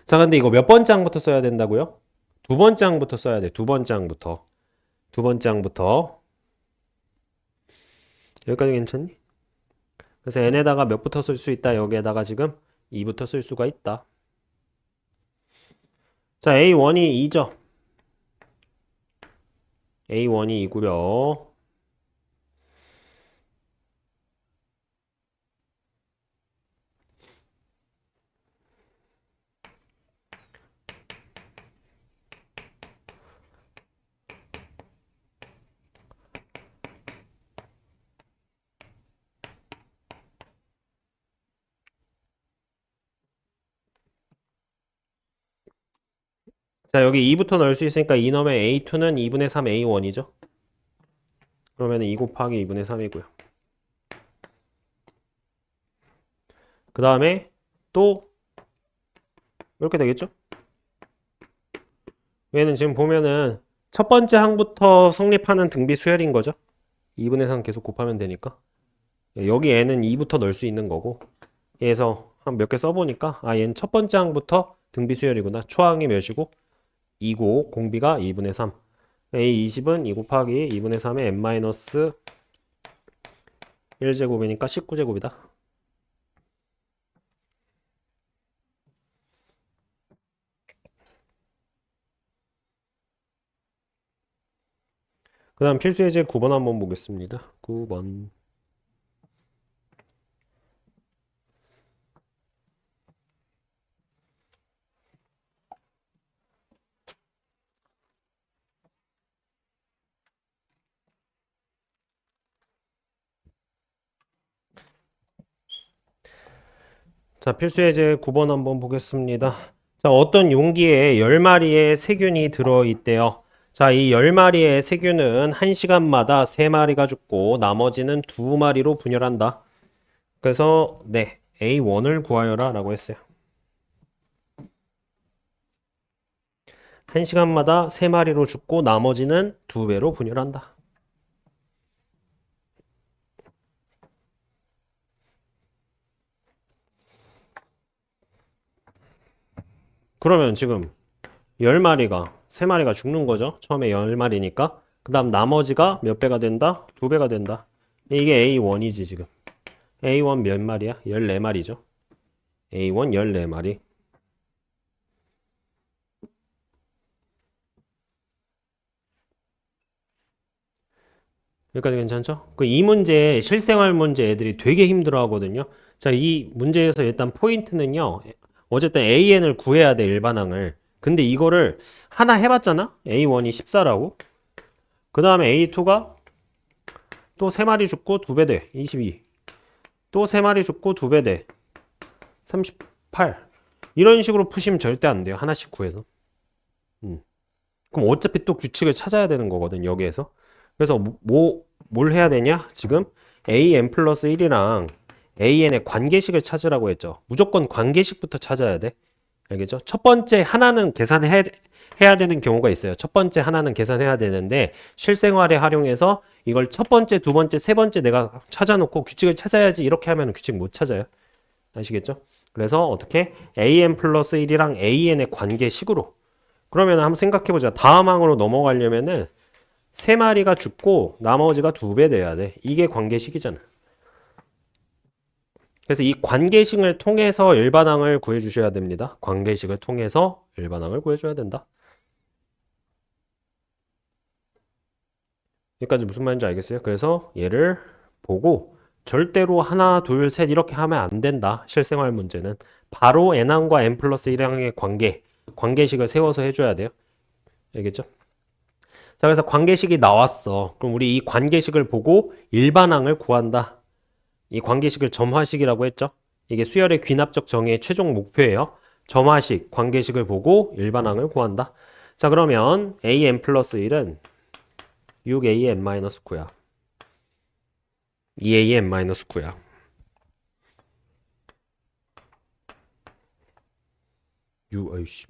Speaker 1: 자, 근데 이거 몇 번째 항부터 써야 된다고요? 두 번째 항부터 써야 돼. 두 번째 항부터. 두 번째 항부터. 여기까지 괜찮니? 그래서 n에다가 몇부터 쓸 수 있다. 여기에다가 지금 2부터 쓸 수가 있다. 자, A1이 2죠. A1이 2고요. 자, 여기 2부터 넣을 수 있으니까 2 넣으면 A2는 2분의 3 A1이죠. 그러면 2 곱하기 2분의 3이고요. 그 다음에 또 이렇게 되겠죠? 얘는 지금 보면은 첫 번째 항부터 성립하는 등비 수열인 거죠. 2분의 3 계속 곱하면 되니까. 여기 얘는 2부터 넣을 수 있는 거고. 얘에서 한 몇 개 써보니까 얘는 첫 번째 항부터 등비 수열이구나. 초항이 몇이고? 2고 공비가 2분의 3. A20은 2 곱하기 2분의 3의 n-1제곱이니까 19제곱이다. 그 다음 필수 예제 9번 한번 보겠습니다. 9번. 자, 필수 예제 9번 한번 보겠습니다. 자, 어떤 용기에 10마리의 세균이 들어있대요. 자, 이 10마리의 세균은 1시간마다 3마리가 죽고 나머지는 2마리로 분열한다. 그래서 네, A1을 구하여라 라고 했어요. 1시간마다 3마리로 죽고 나머지는 2배로 분열한다. 그러면 지금 10마리가 3마리가 죽는 거죠. 처음에 10마리니까. 그 다음 나머지가 몇 배가 된다? 2배가 된다. 이게 A1이지 지금. A1 몇 마리야? 14마리죠. A1 14마리. 여기까지 괜찮죠? 그 이 문제, 실생활 문제 애들이 되게 힘들어 하거든요. 자, 이 문제에서 일단 포인트는요. 어쨌든 AN을 구해야 돼, 일반항을. 근데 이거를 하나 해봤잖아? A1이 14라고. 그 다음에 A2가 또 3마리 죽고 2배 돼. 22. 또 3마리 죽고 2배 돼. 38. 이런 식으로 푸시면 절대 안 돼요. 하나씩 구해서. 그럼 어차피 또 규칙을 찾아야 되는 거거든, 여기에서. 그래서 뭘 해야 되냐? 지금 AN 플러스 1이랑 AN의 관계식을 찾으라고 했죠. 무조건 관계식부터 찾아야 돼. 알겠죠? 첫 번째 하나는 계산해야 되는 경우가 있어요. 첫 번째 하나는 계산해야 되는데 실생활에 활용해서 이걸 첫 번째, 두 번째, 세 번째 내가 찾아놓고 규칙을 찾아야지 이렇게 하면 규칙 못 찾아요. 아시겠죠? 그래서 어떻게 AN 플러스 1이랑 AN의 관계식으로 그러면 한번 생각해보자. 다음 항으로 넘어가려면은 3마리가 죽고 나머지가 2배 돼야 돼. 이게 관계식이잖아. 그래서 이 관계식을 통해서 일반항을 구해주셔야 됩니다. 관계식을 통해서 일반항을 구해줘야 된다. 여기까지 무슨 말인지 알겠어요? 그래서 얘를 보고 절대로 하나, 둘, 셋 이렇게 하면 안 된다. 실생활 문제는. 바로 n항과 n 플러스 1항의 관계식을 세워서 해줘야 돼요. 알겠죠? 자, 그래서 관계식이 나왔어. 그럼 우리 이 관계식을 보고 일반항을 구한다. 이 관계식을 점화식이라고 했죠. 이게 수열의 귀납적 정의의 최종 목표예요. 점화식, 관계식을 보고 일반항을 구한다. 자, 그러면 an 플러스 1은 6an-9야. 2an-9야.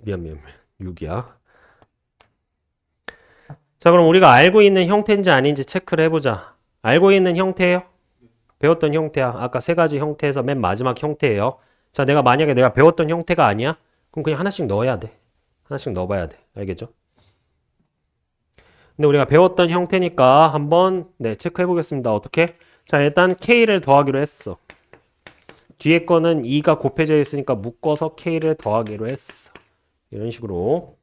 Speaker 1: 미안. 6이야. 자, 그럼 우리가 알고 있는 형태인지 아닌지 체크를 해보자. 알고 있는 형태예요? 배웠던 형태야. 아까 세 가지 형태에서 맨 마지막 형태예요. 자, 만약에 내가 배웠던 형태가 아니야? 그럼 그냥 하나씩 넣어야 돼. 하나씩 넣어봐야 돼. 알겠죠? 근데 우리가 배웠던 형태니까 한번 체크해 보겠습니다. 어떻게? 자, 일단 K를 더하기로 했어. 뒤에 거는 2가 곱해져 있으니까 묶어서 K를 더하기로 했어. 이런 식으로.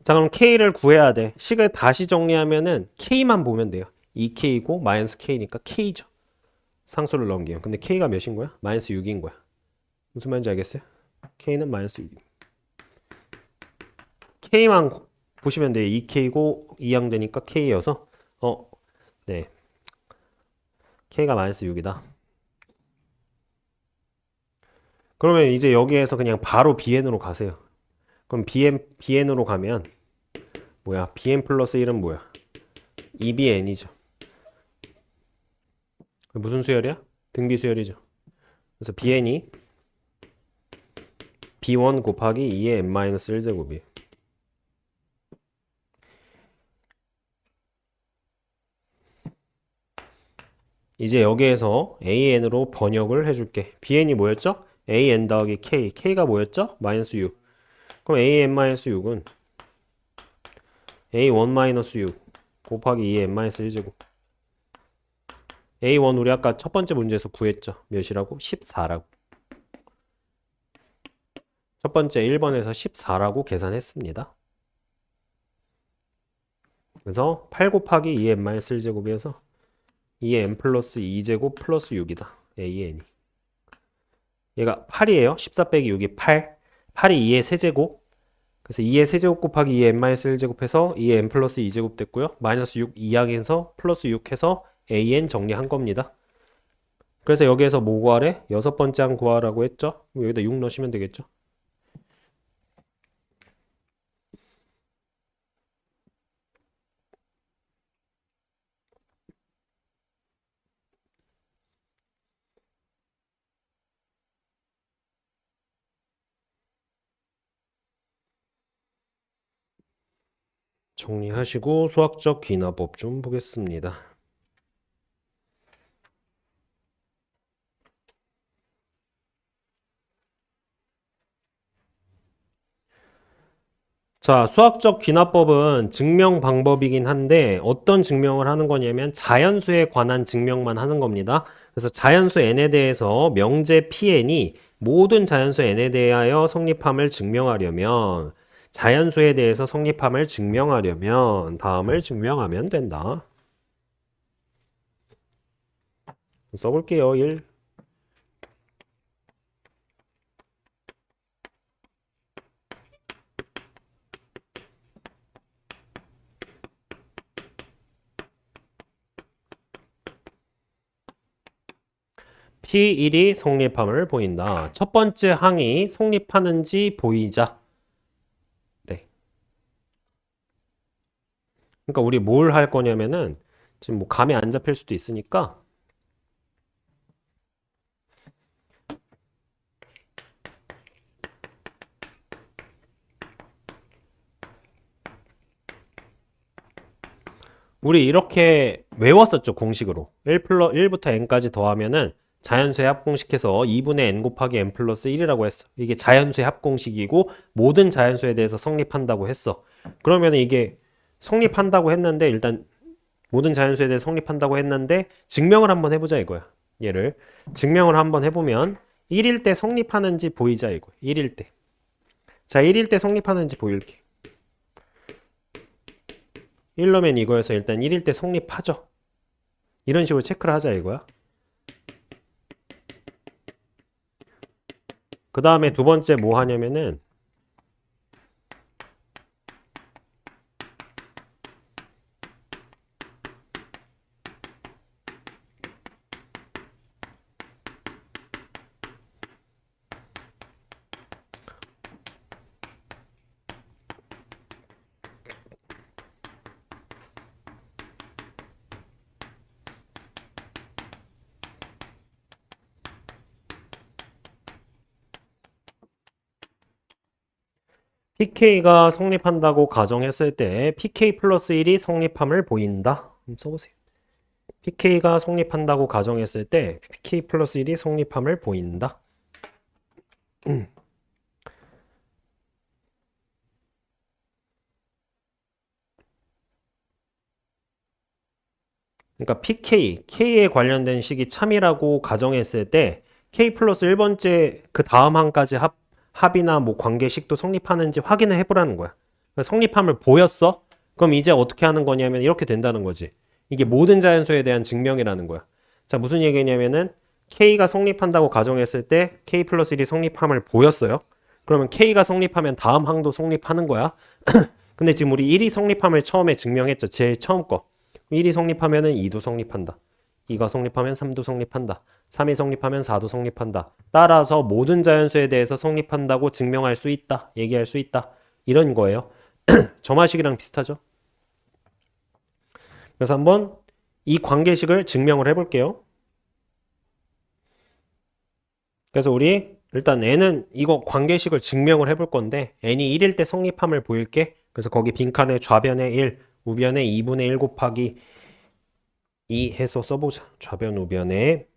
Speaker 1: 자, 그럼 K를 구해야 돼. 식을 다시 정리하면은 K만 보면 돼요. 2K고 마이너스 K니까 K죠. 상수를 넘기면. 근데 K가 몇인 거야? 마이너스 6인 거야. 무슨 말인지 알겠어요? K는 마이너스 6. K만 보시면 돼요. 2K고 2양 되니까 K여서 네. K가 마이너스 6이다. 그러면 이제 여기에서 그냥 바로 BN으로 가세요. 그럼 BN으로 가면 뭐야? BN 플러스 1은 뭐야? 2BN이죠. 무슨 수열이야? 등비 수열이죠. 그래서 BN이 B1 곱하기 2의 n-1제곱이에요. 이제 여기에서 AN으로 번역을 해줄게. BN이 뭐였죠? AN 더하기 K. K가 뭐였죠? 마이너스 6. 그럼 AN-6은 A1-6 곱하기 2의 n-1제곱. A1 우리 아까 첫 번째 문제에서 구했죠. 몇이라고? 14라고. 첫 번째 1번에서 14라고 계산했습니다. 그래서 8 곱하기 2의 n-1제곱이어서 2의 n 플러스 2제곱 플러스 6이다. AN이. 얘가 8이에요. 14 빼기 6이 8. 8이 2의 세제곱. 그래서 2의 세제곱 곱하기 2의 n-1제곱 해서 2의 n 플러스 2제곱 됐고요. 마이너스 6 2항에서 플러스 6 해서 AN 정리한 겁니다. 그래서 여기에서 뭐 구하래? 여섯 번째 항 구하라고 했죠? 여기다 6 넣으시면 되겠죠? 정리하시고 수학적 기납법 좀 보겠습니다. 자, 수학적 기납법은 증명 방법이긴 한데 어떤 증명을 하는 거냐면 자연수에 관한 증명만 하는 겁니다. 그래서 자연수 n에 대해서 명제 pn이 모든 자연수 n에 대하여 성립함을 증명하려면 자연수에 대해서 성립함을 증명하려면 다음을 증명하면 된다. 써볼게요. 1. P1이 성립함을 보인다. 첫 번째 항이 성립하는지 보이자. 네. 그러니까 우리 뭘 할 거냐면은 지금 뭐 감이 안 잡힐 수도 있으니까 우리 이렇게 외웠었죠, 공식으로. 1부터 n까지 더하면은 자연수의 합공식해서 2분의 n 곱하기 n 플러스 1이라고 했어. 이게 자연수의 합공식이고 모든 자연수에 대해서 성립한다고 했어. 그러면 이게 성립한다고 했는데 일단 모든 자연수에 대해 성립한다고 했는데 증명을 한번 해보자 이거야. 얘를 증명을 한번 해보면 1일 때 성립하는지 보이자 이거. 1일 때. 자, 1일 때 성립하는지 보일게. 1로면 이거여서 일단 1일 때 성립하죠. 이런 식으로 체크를 하자 이거야. 그 다음에 두 번째 뭐 하냐면은 PK가 성립한다고 가정했을 때 PK 플러스 1이 성립함을 보인다. 한번 써보세요. PK가 성립한다고 가정했을 때 PK 플러스 1이 성립함을 보인다. 그러니까 PK, K에 관련된 식이 참이라고 가정했을 때 K 플러스 1번째 그 다음 항까지 합이나 뭐 관계식도 성립하는지 확인을 해보라는 거야. 그러니까 성립함을 보였어? 그럼 이제 어떻게 하는 거냐면 이렇게 된다는 거지. 이게 모든 자연수에 대한 증명이라는 거야. 자, 무슨 얘기냐면은 K가 성립한다고 가정했을 때 K 플러스 1이 성립함을 보였어요. 그러면 K가 성립하면 다음 항도 성립하는 거야. 근데 지금 우리 1이 성립함을 처음에 증명했죠. 제일 처음 거. 1이 성립하면은 2도 성립한다. 2가 성립하면 3도 성립한다. 3이 성립하면 4도 성립한다. 따라서 모든 자연수에 대해서 성립한다고 증명할 수 있다. 얘기할 수 있다. 이런 거예요. 점화식이랑 비슷하죠? 그래서 한번 이 관계식을 증명을 해볼게요. 그래서 우리 일단 n은 이거 관계식을 증명을 해볼 건데 n이 1일 때 성립함을 보일게. 그래서 거기 빈칸에 좌변에 1, 우변에 2분의 1 곱하기 2 해서 써보자. 좌변 우변에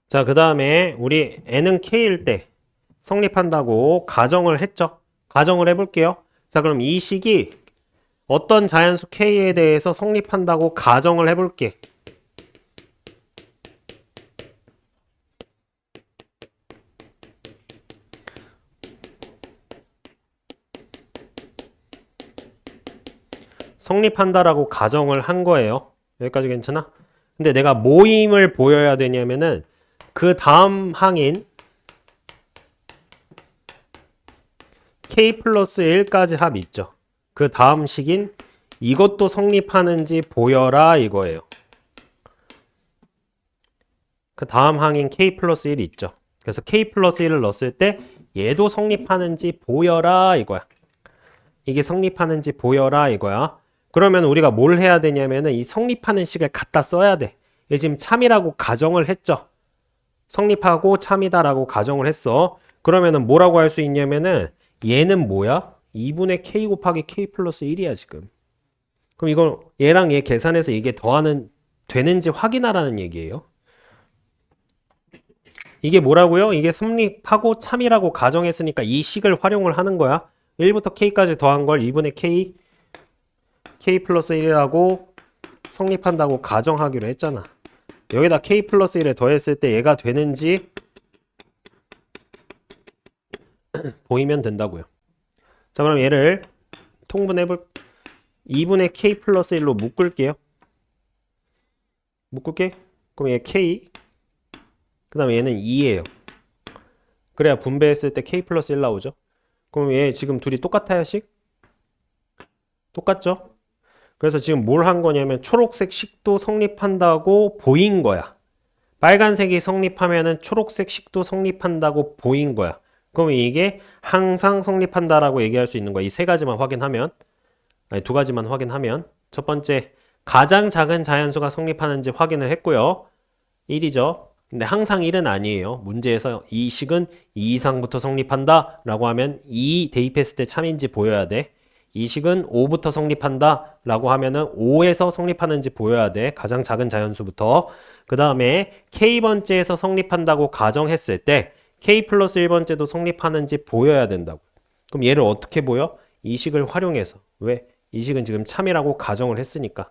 Speaker 1: 자, 그 다음에 우리 n은 k일 때 성립한다고 가정을 했죠. 가정을 해볼게요. 자, 그럼 이 식이 어떤 자연수 k에 대해서 성립한다고 가정을 해볼게. 성립한다라고 가정을 한 거예요. 여기까지 괜찮아? 근데 내가 모임을 보여야 되냐면은 그 다음 항인 k 플러스 1까지 합 있죠. 그 다음 식인 이것도 성립하는지 보여라 이거예요. 그 다음 항인 k 플러스 1 있죠. 그래서 k 플러스 1을 넣었을 때 얘도 성립하는지 보여라 이거야. 이게 성립하는지 보여라 이거야. 그러면 우리가 뭘 해야 되냐면은 이 성립하는 식을 갖다 써야 돼. 얘 지금 참이라고 가정을 했죠. 성립하고 참이다라고 가정을 했어. 그러면은 뭐라고 할 수 있냐면은 얘는 뭐야? 2분의 k 곱하기 k 플러스 1이야 지금. 그럼 이걸 얘랑 얘 계산해서 이게 더하는 되는지 확인하라는 얘기예요. 이게 뭐라고요? 이게 성립하고 참이라고 가정했으니까 이 식을 활용을 하는 거야. 1부터 k까지 더한 걸 2분의 k 플러스 1이라고 성립한다고 가정하기로 했잖아. 여기다 k 플러스 1에 더했을 때 얘가 되는지 보이면 된다고요. 자, 그럼 얘를 통분해볼 2분의 k 플러스 1로 묶을게요. 묶을게. 그럼 얘 k, 그 다음에 얘는 2예요. 그래야 분배했을 때 k 플러스 1 나오죠. 그럼 얘 지금 둘이 똑같아요, 식? 똑같죠? 그래서 지금 뭘 한 거냐면 초록색 식도 성립한다고 보인 거야. 빨간색이 성립하면은 초록색 식도 성립한다고 보인 거야. 그럼 이게 항상 성립한다라고 얘기할 수 있는 거야. 이 세 가지만 확인하면, 아니 두 가지만 확인하면. 첫 번째, 가장 작은 자연수가 성립하는지 확인을 했고요. 1이죠. 근데 항상 1은 아니에요. 문제에서 이 식은 2 이상부터 성립한다 라고 하면 2 대입했을 때 참인지 보여야 돼. 이 식은 5부터 성립한다 라고 하면은 5에서 성립하는지 보여야 돼. 가장 작은 자연수부터. 그 다음에 k번째에서 성립한다고 가정했을 때 k 플러스 1번째도 성립하는지 보여야 된다고. 그럼 얘를 어떻게 보여? 이 식을 활용해서. 왜? 이 식은 지금 참이라고 가정을 했으니까.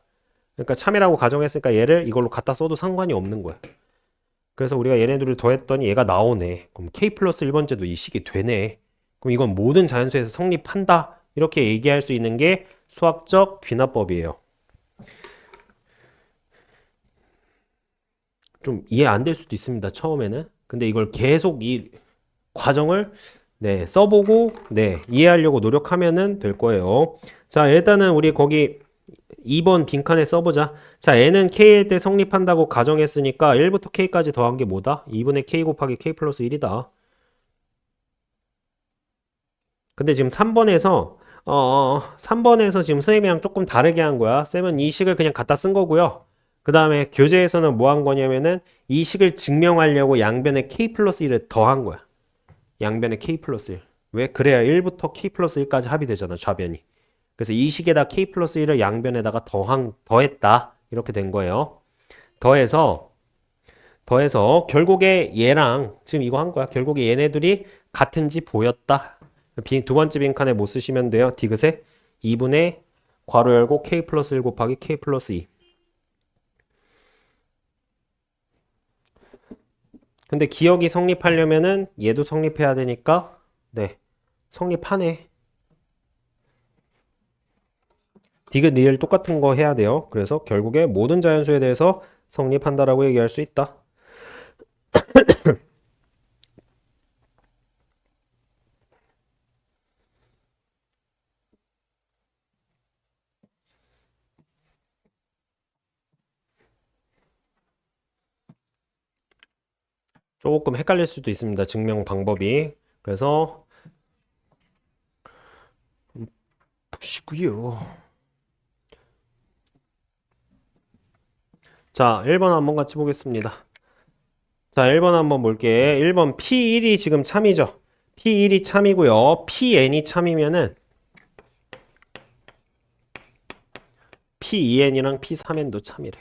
Speaker 1: 그러니까 참이라고 가정했으니까 얘를 이걸로 갖다 써도 상관이 없는 거야. 그래서 우리가 얘네들을 더했더니 얘가 나오네. 그럼 k 플러스 1번째도 이 식이 되네. 그럼 이건 모든 자연수에서 성립한다. 이렇게 얘기할 수 있는 게 수학적 귀납법이에요. 좀 이해 안 될 수도 있습니다. 처음에는. 근데 이걸 계속 이 과정을 써보고 이해하려고 노력하면은 될 거예요. 자, 일단은 우리 거기 2번 빈칸에 써보자. 자, n은 k일 때 성립한다고 가정했으니까 1부터 k까지 더한 게 뭐다? 2분의 k 곱하기 k 플러스 1이다. 근데 지금 3번에서 지금 선생님이랑 조금 다르게 한 거야. 쌤은 이 식을 그냥 갖다 쓴 거고요. 그 다음에 교재에서는 뭐 한 거냐면은 이 식을 증명하려고 양변에 k 플러스 1을 더한 거야. 양변에 k 플러스 1. 왜? 그래야 1부터 k 플러스 1까지 합이 되잖아, 좌변이. 그래서 이 식에다 k 플러스 1을 양변에다가 더했다. 이렇게 된 거예요. 더해서 결국에 얘랑 지금 이거 한 거야. 결국에 얘네들이 같은지 보였다. 두 번째 빈칸에 뭐 쓰시면 돼요? 디귿에 2분의 괄호 열고 k 플러스 1 곱하기 k 플러스 2. 근데 기억이 성립하려면은 얘도 성립해야 되니까 성립하네. 디귿 리을 똑같은 거 해야 돼요. 그래서 결국에 모든 자연수에 대해서 성립한다라고 얘기할 수 있다. 조금 헷갈릴 수도 있습니다. 증명 방법이. 그래서 보시고요. 자, 1번 한번 같이 보겠습니다. 자, 1번 한번 볼게. 1번 P1이 지금 참이죠. P1이 참이고요. PN이 참이면은 P2N이랑 P3N도 참이래.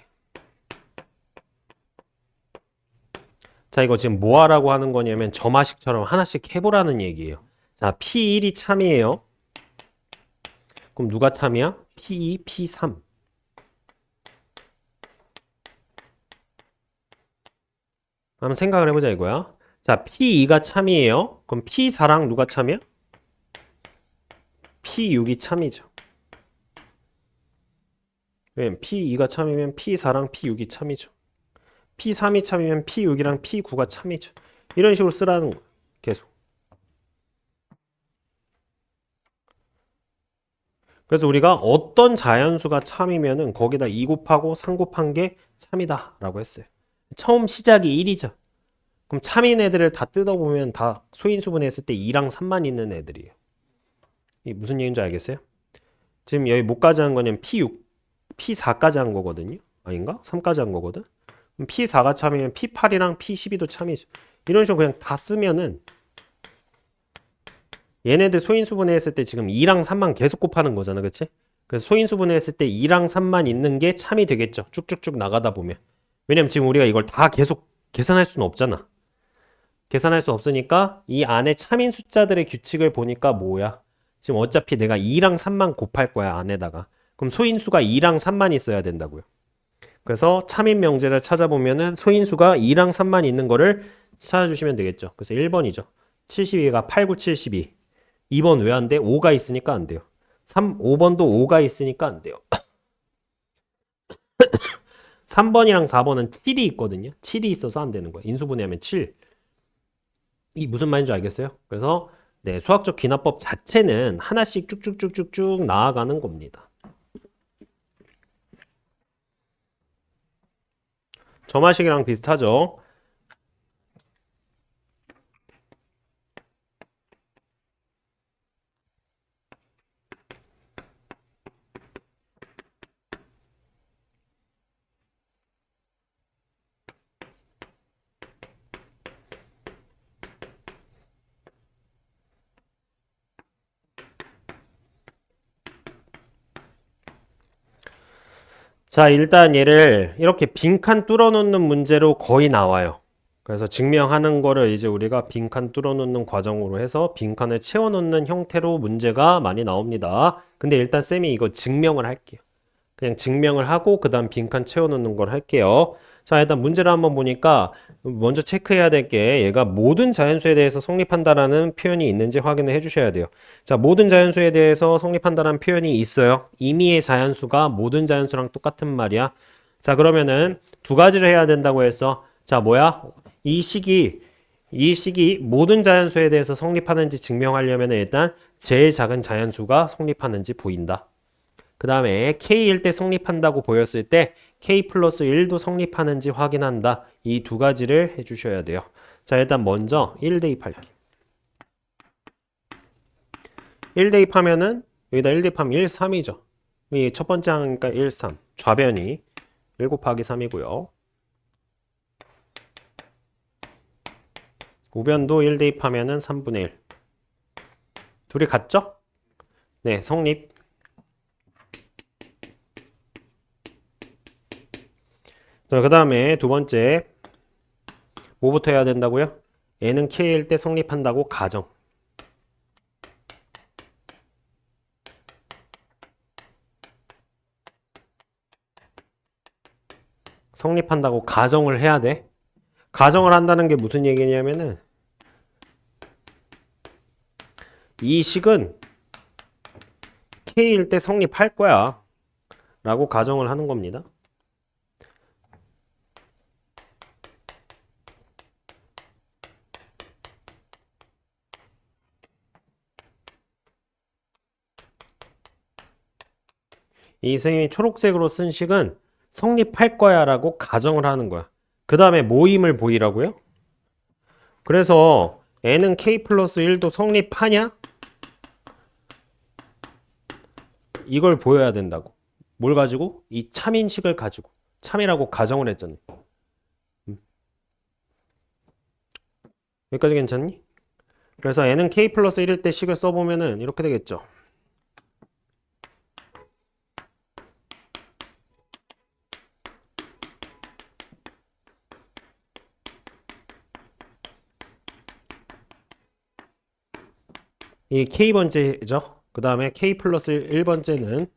Speaker 1: 자, 이거 지금 뭐 하라고 하는 거냐면 점화식처럼 하나씩 해보라는 얘기예요. 자, P1이 참이에요. 그럼 누가 참이야? P2, P3. 한번 생각을 해보자 이거야. 자, P2가 참이에요. 그럼 P4랑 누가 참이야? P6이 참이죠. 왜냐면 P2가 참이면 P4랑 P6이 참이죠. P3이 참이면 P6이랑 P9가 참이죠. 이런 식으로 쓰라는 거야. 계속. 그래서 우리가 어떤 자연수가 참이면은 거기다 2 곱하고 3 곱한 게 참이다 라고 했어요. 처음 시작이 1이죠. 그럼 참인 애들을 다 뜯어보면 다 소인수분해 했을 때 2랑 3만 있는 애들이에요. 이게 무슨 얘기인지 알겠어요? 지금 여기 뭐까지 한 거냐면 P6, P4까지 한 거거든요. 아닌가? 3까지 한 거거든. P4가 참이면 P8이랑 P12도 참이죠. 이런 식으로 그냥 다 쓰면은 얘네들 소인수분해 했을 때 지금 2랑 3만 계속 곱하는 거잖아. 그치? 그래서 소인수분해 했을 때 2랑 3만 있는 게 참이 되겠죠. 쭉쭉쭉 나가다 보면. 왜냐면 지금 우리가 이걸 다 계속 계산할 수는 없잖아. 계산할 수 없으니까 이 안에 참인 숫자들의 규칙을 보니까 뭐야? 지금 어차피 내가 2랑 3만 곱할 거야, 안에다가. 그럼 소인수가 2랑 3만 있어야 된다고요. 그래서 참인 명제를 찾아보면은 소인수가 2랑 3만 있는 거를 찾아주시면 되겠죠. 그래서 1번이죠. 72가 8, 9, 72. 2번 왜 안 돼? 5가 있으니까 안 돼요. 5번도 5가 있으니까 안 돼요. 3번이랑 4번은 7이 있거든요. 7이 있어서 안 되는 거예요. 인수분해하면 7. 이 무슨 말인지 알겠어요? 그래서 네, 수학적 귀납법 자체는 하나씩 쭉쭉쭉쭉쭉 나아가는 겁니다. 점화식이랑 비슷하죠? 자, 일단 얘를 이렇게 빈칸 뚫어놓는 문제로 거의 나와요. 그래서 증명하는 거를 이제 우리가 빈칸 뚫어놓는 과정으로 해서 빈칸을 채워놓는 형태로 문제가 많이 나옵니다. 근데 일단 쌤이 이거 증명을 할게요. 그냥 증명을 하고 그 다음 빈칸 채워놓는 걸 할게요. 자, 일단 문제를 한번 보니까 먼저 체크해야 될 게 얘가 모든 자연수에 대해서 성립한다라는 표현이 있는지 확인을 해주셔야 돼요. 자, 모든 자연수에 대해서 성립한다라는 표현이 있어요. 임의의 자연수가 모든 자연수랑 똑같은 말이야. 자, 그러면은 두 가지를 해야 된다고 해서 자, 뭐야? 이 식이 모든 자연수에 대해서 성립하는지 증명하려면 일단 제일 작은 자연수가 성립하는지 보인다. 그 다음에 K일 때 성립한다고 보였을 때 K 플러스 1도 성립하는지 확인한다. 이 두 가지를 해주셔야 돼요. 자, 일단 먼저 1 대입할게. 1 대입하면은 여기다 1 대입하면 1, 3이죠. 이 첫 번째 항이니까 1, 3. 좌변이 1 곱하기 3이고요. 우변도 1 대입하면은 3분의 1. 둘이 같죠? 네, 성립. 자, 그 다음에 두 번째 뭐부터 해야 된다고요? N은 K일 때 성립한다고 가정. 성립한다고 가정을 해야 돼. 가정을 한다는 게 무슨 얘기냐면은 이 식은 K일 때 성립할 거야 라고 가정을 하는 겁니다. 이 선생님이 초록색으로 쓴 식은 성립할 거야 라고 가정을 하는 거야. 그 다음에 모임을 보이라고요? 그래서 N은 K 플러스 1도 성립하냐? 이걸 보여야 된다고. 뭘 가지고? 이 참인식을 가지고. 참이라고 가정을 했잖아요. 여기까지 괜찮니? 그래서 N은 K 플러스 1일 때 식을 써보면은 이렇게 되겠죠. 이 K번째죠. 그 다음에 K 플러스 1번째는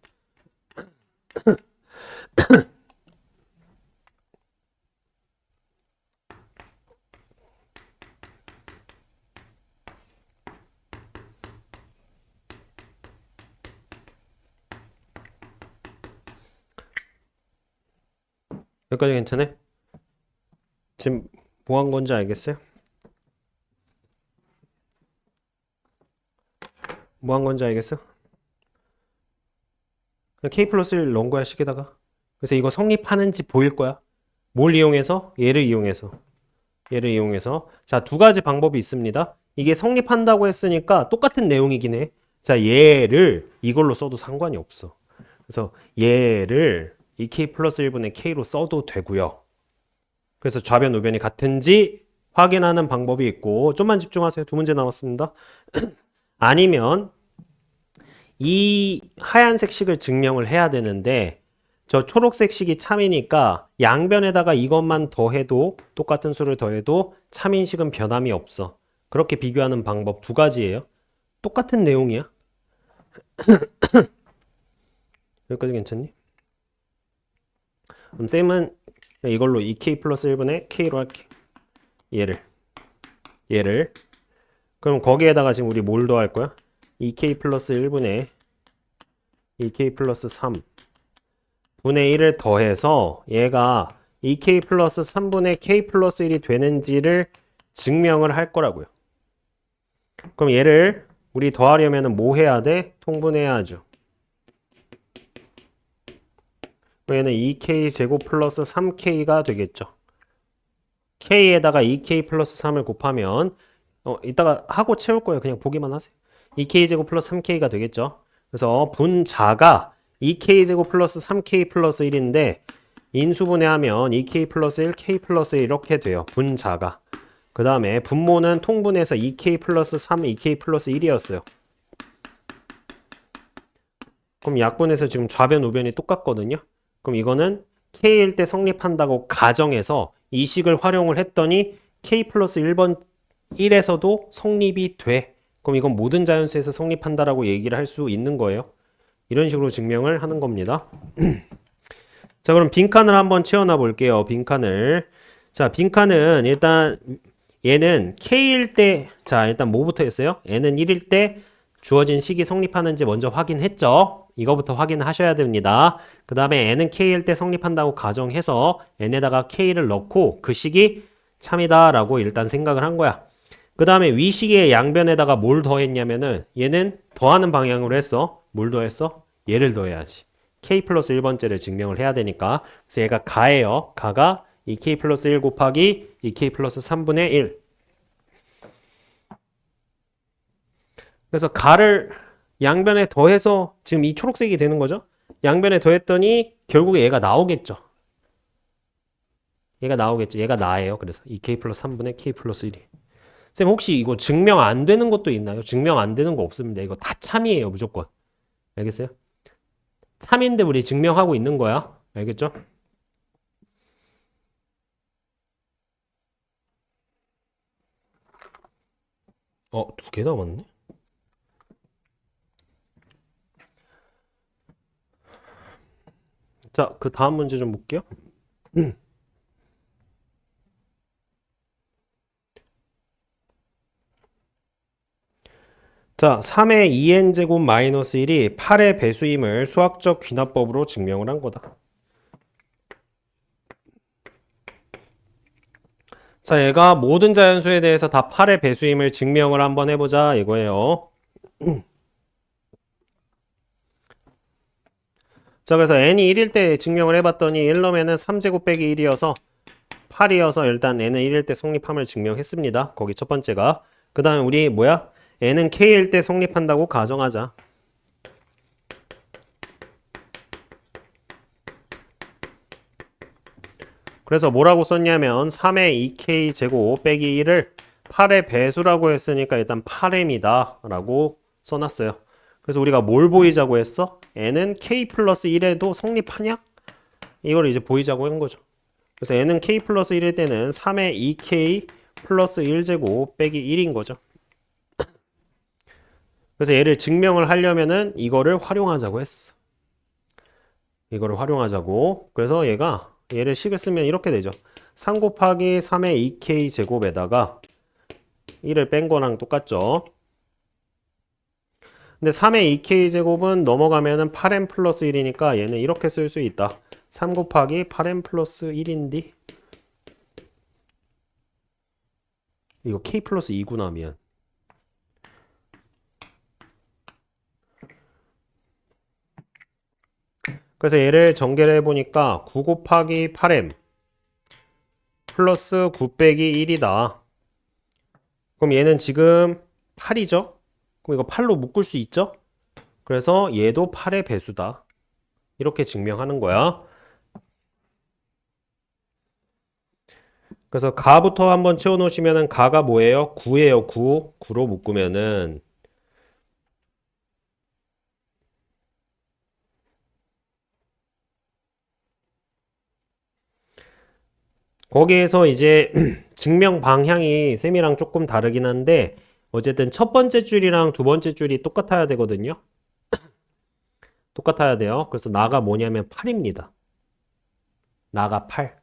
Speaker 1: 여기까지 괜찮아요? 지금 뭐 한 건지 알겠어요? 뭐 한 건지 알겠어? 그냥 K 플러스 1 넣은 거야, 식에다가. 그래서 이거 성립하는지 보일 거야. 뭘 이용해서? 얘를 이용해서. 얘를 이용해서. 자, 두 가지 방법이 있습니다. 이게 성립한다고 했으니까 똑같은 내용이긴 해. 자, 얘를 이걸로 써도 상관이 없어. 그래서 얘를 이 K 플러스 1분의 K로 써도 되고요. 그래서 좌변, 우변이 같은지 확인하는 방법이 있고, 좀만 집중하세요. 두 문제 남았습니다. 아니면 이 하얀색 식을 증명을 해야 되는데 저 초록색 식이 참이니까 양변에다가 이것만 더해도 똑같은 수를 더해도 참인식은 변함이 없어. 그렇게 비교하는 방법 두 가지예요. 똑같은 내용이야. 여기까지 괜찮니? 그럼 쌤은 이걸로 2k 플러스 1분의 k로 할게. 얘를 그럼 거기에다가 지금 우리 뭘 더할 거야? 2k 플러스 1분의 2k 플러스 3 분의 1을 더해서 얘가 2k 플러스 3분의 k 플러스 1이 되는지를 증명을 할 거라고요. 그럼 얘를 우리 더하려면 뭐 해야 돼? 통분해야죠. 얘는 2k 제곱 플러스 3k가 되겠죠. k에다가 2k 플러스 3을 곱하면 이따가 하고 채울 거예요. 그냥 보기만 하세요. 2k 제곱 플러스 3k가 되겠죠. 그래서 분자가 2k 제곱 플러스 3k 플러스 1인데 인수분해하면 2k 플러스 1, k 플러스 1 이렇게 돼요. 분자가. 그 다음에 분모는 통분해서 2k 플러스 3, 2k 플러스 1이었어요. 그럼 약분해서 지금 좌변, 우변이 똑같거든요. 그럼 이거는 k일 때 성립한다고 가정해서 이 식을 활용을 했더니 k 플러스 1번 1에서도 성립이 돼. 그럼 이건 모든 자연수에서 성립한다라고 얘기를 할 수 있는 거예요. 이런 식으로 증명을 하는 겁니다. 자, 그럼 빈칸을 한번 채워놔 볼게요. 빈칸을. 자, 빈칸은 일단 얘는 k일 때, 자, 일단 뭐부터 했어요? n은 1일 때 주어진 식이 성립하는지 먼저 확인했죠. 이거부터 확인하셔야 됩니다. 그 다음에 n은 k일 때 성립한다고 가정해서 n에다가 k를 넣고 그 식이 참이다 라고 일단 생각을 한 거야. 그 다음에 위식의 양변에다가 뭘 더했냐면은 얘는 더하는 방향으로 했어. 뭘 더했어? 얘를 더해야지. k 플러스 1번째를 증명을 해야 되니까. 그래서 얘가 가예요. 가가 2k 플러스 1 곱하기 2k 플러스 3분의 1. 그래서 가를 양변에 더해서 지금 이 초록색이 되는 거죠. 양변에 더했더니 결국에 얘가 나오겠죠. 얘가 나오겠죠. 얘가 나예요. 그래서 2k 플러스 3분의 k 플러스 1이. 쌤 혹시 이거 증명 안 되는 것도 있나요? 증명 안 되는 거 없습니다. 이거 다 참이에요. 무조건. 알겠어요? 참인데 우리 증명하고 있는 거야. 알겠죠? 두 개 남았네. 자, 그 다음 문제 좀 볼게요. 자, 3의 2n제곱 마이너스 1이 8의 배수임을 수학적 귀납법으로 증명을 한 거다. 자, 얘가 모든 자연수에 대해서 다 8의 배수임을 증명을 한번 해보자 이거예요. 자, 그래서 n이 1일 때 증명을 해봤더니 1 넣으면은 3제곱 빼기 1이어서 8이어서 일단 n은 1일 때 성립함을 증명했습니다. 거기 첫 번째가. 그 다음에 우리 뭐야? n은 k일 때 성립한다고 가정하자. 그래서 뭐라고 썼냐면 3의 2k 제곱 빼기 1을 8의 배수라고 했으니까 일단 8m이다 라고 써놨어요. 그래서 우리가 뭘 보이자고 했어? n은 k 플러스 1에도 성립하냐? 이걸 이제 보이자고 한 거죠. 그래서 n은 k 플러스 1일 때는 3의 2k 플러스 1제곱 빼기 1인 거죠. 그래서 얘를 증명을 하려면은 이거를 활용하자고 했어. 이거를 활용하자고. 그래서 얘를 식을 쓰면 이렇게 되죠. 3 곱하기 3의 2k 제곱에다가 1을 뺀 거랑 똑같죠. 근데 3의 2k 제곱은 넘어가면은 8m 플러스 1이니까 얘는 이렇게 쓸 수 있다. 3 곱하기 8m 플러스 1인데 이거 k 플러스 2구나 미안. 그래서 얘를 전개를 해보니까 9 곱하기 8m 플러스 9 빼기 1이다. 그럼 얘는 지금 8이죠? 그럼 이거 8로 묶을 수 있죠? 그래서 얘도 8의 배수다. 이렇게 증명하는 거야. 그래서 가부터 한번 채워놓으시면은 가가 뭐예요? 9예요. 9. 9로 묶으면은 거기에서 이제 증명 방향이 셈이랑 조금 다르긴 한데 어쨌든 첫 번째 줄이랑 두 번째 줄이 똑같아야 되거든요. 똑같아야 돼요. 그래서 나가 뭐냐면 8입니다. 나가 8.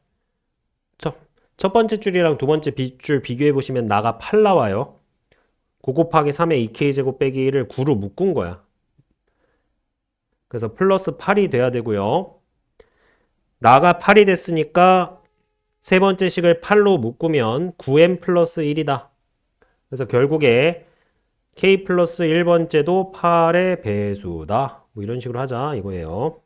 Speaker 1: 첫, 첫 번째 줄이랑 두 번째 줄 비교해 보시면 나가 8 나와요. 9 곱하기 3의 2k제곱 빼기 1을 9로 묶은 거야. 그래서 플러스 8이 돼야 되고요. 나가 8이 됐으니까 세 번째 식을 8로 묶으면 9m 플러스 1이다. 그래서 결국에 k 플러스 1번째도 8의 배수다. 뭐 이런 식으로 하자 이거예요.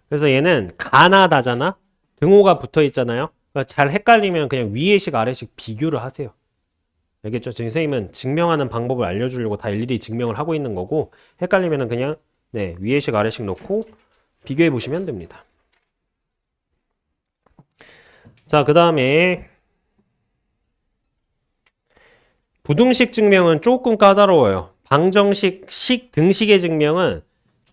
Speaker 1: 그래서 얘는 가나다잖아. 등호가 붙어 있잖아요. 그러니까 잘 헷갈리면 그냥 위에식 아래식 비교를 하세요. 알겠죠? 지금 선생님은 증명하는 방법을 알려주려고 다 일일이 증명을 하고 있는 거고 헷갈리면은 그냥 네, 위에식 아래식 넣고 비교해 보시면 됩니다. 자, 그 다음에 부등식 증명은 조금 까다로워요. 방정식, 등식의 증명은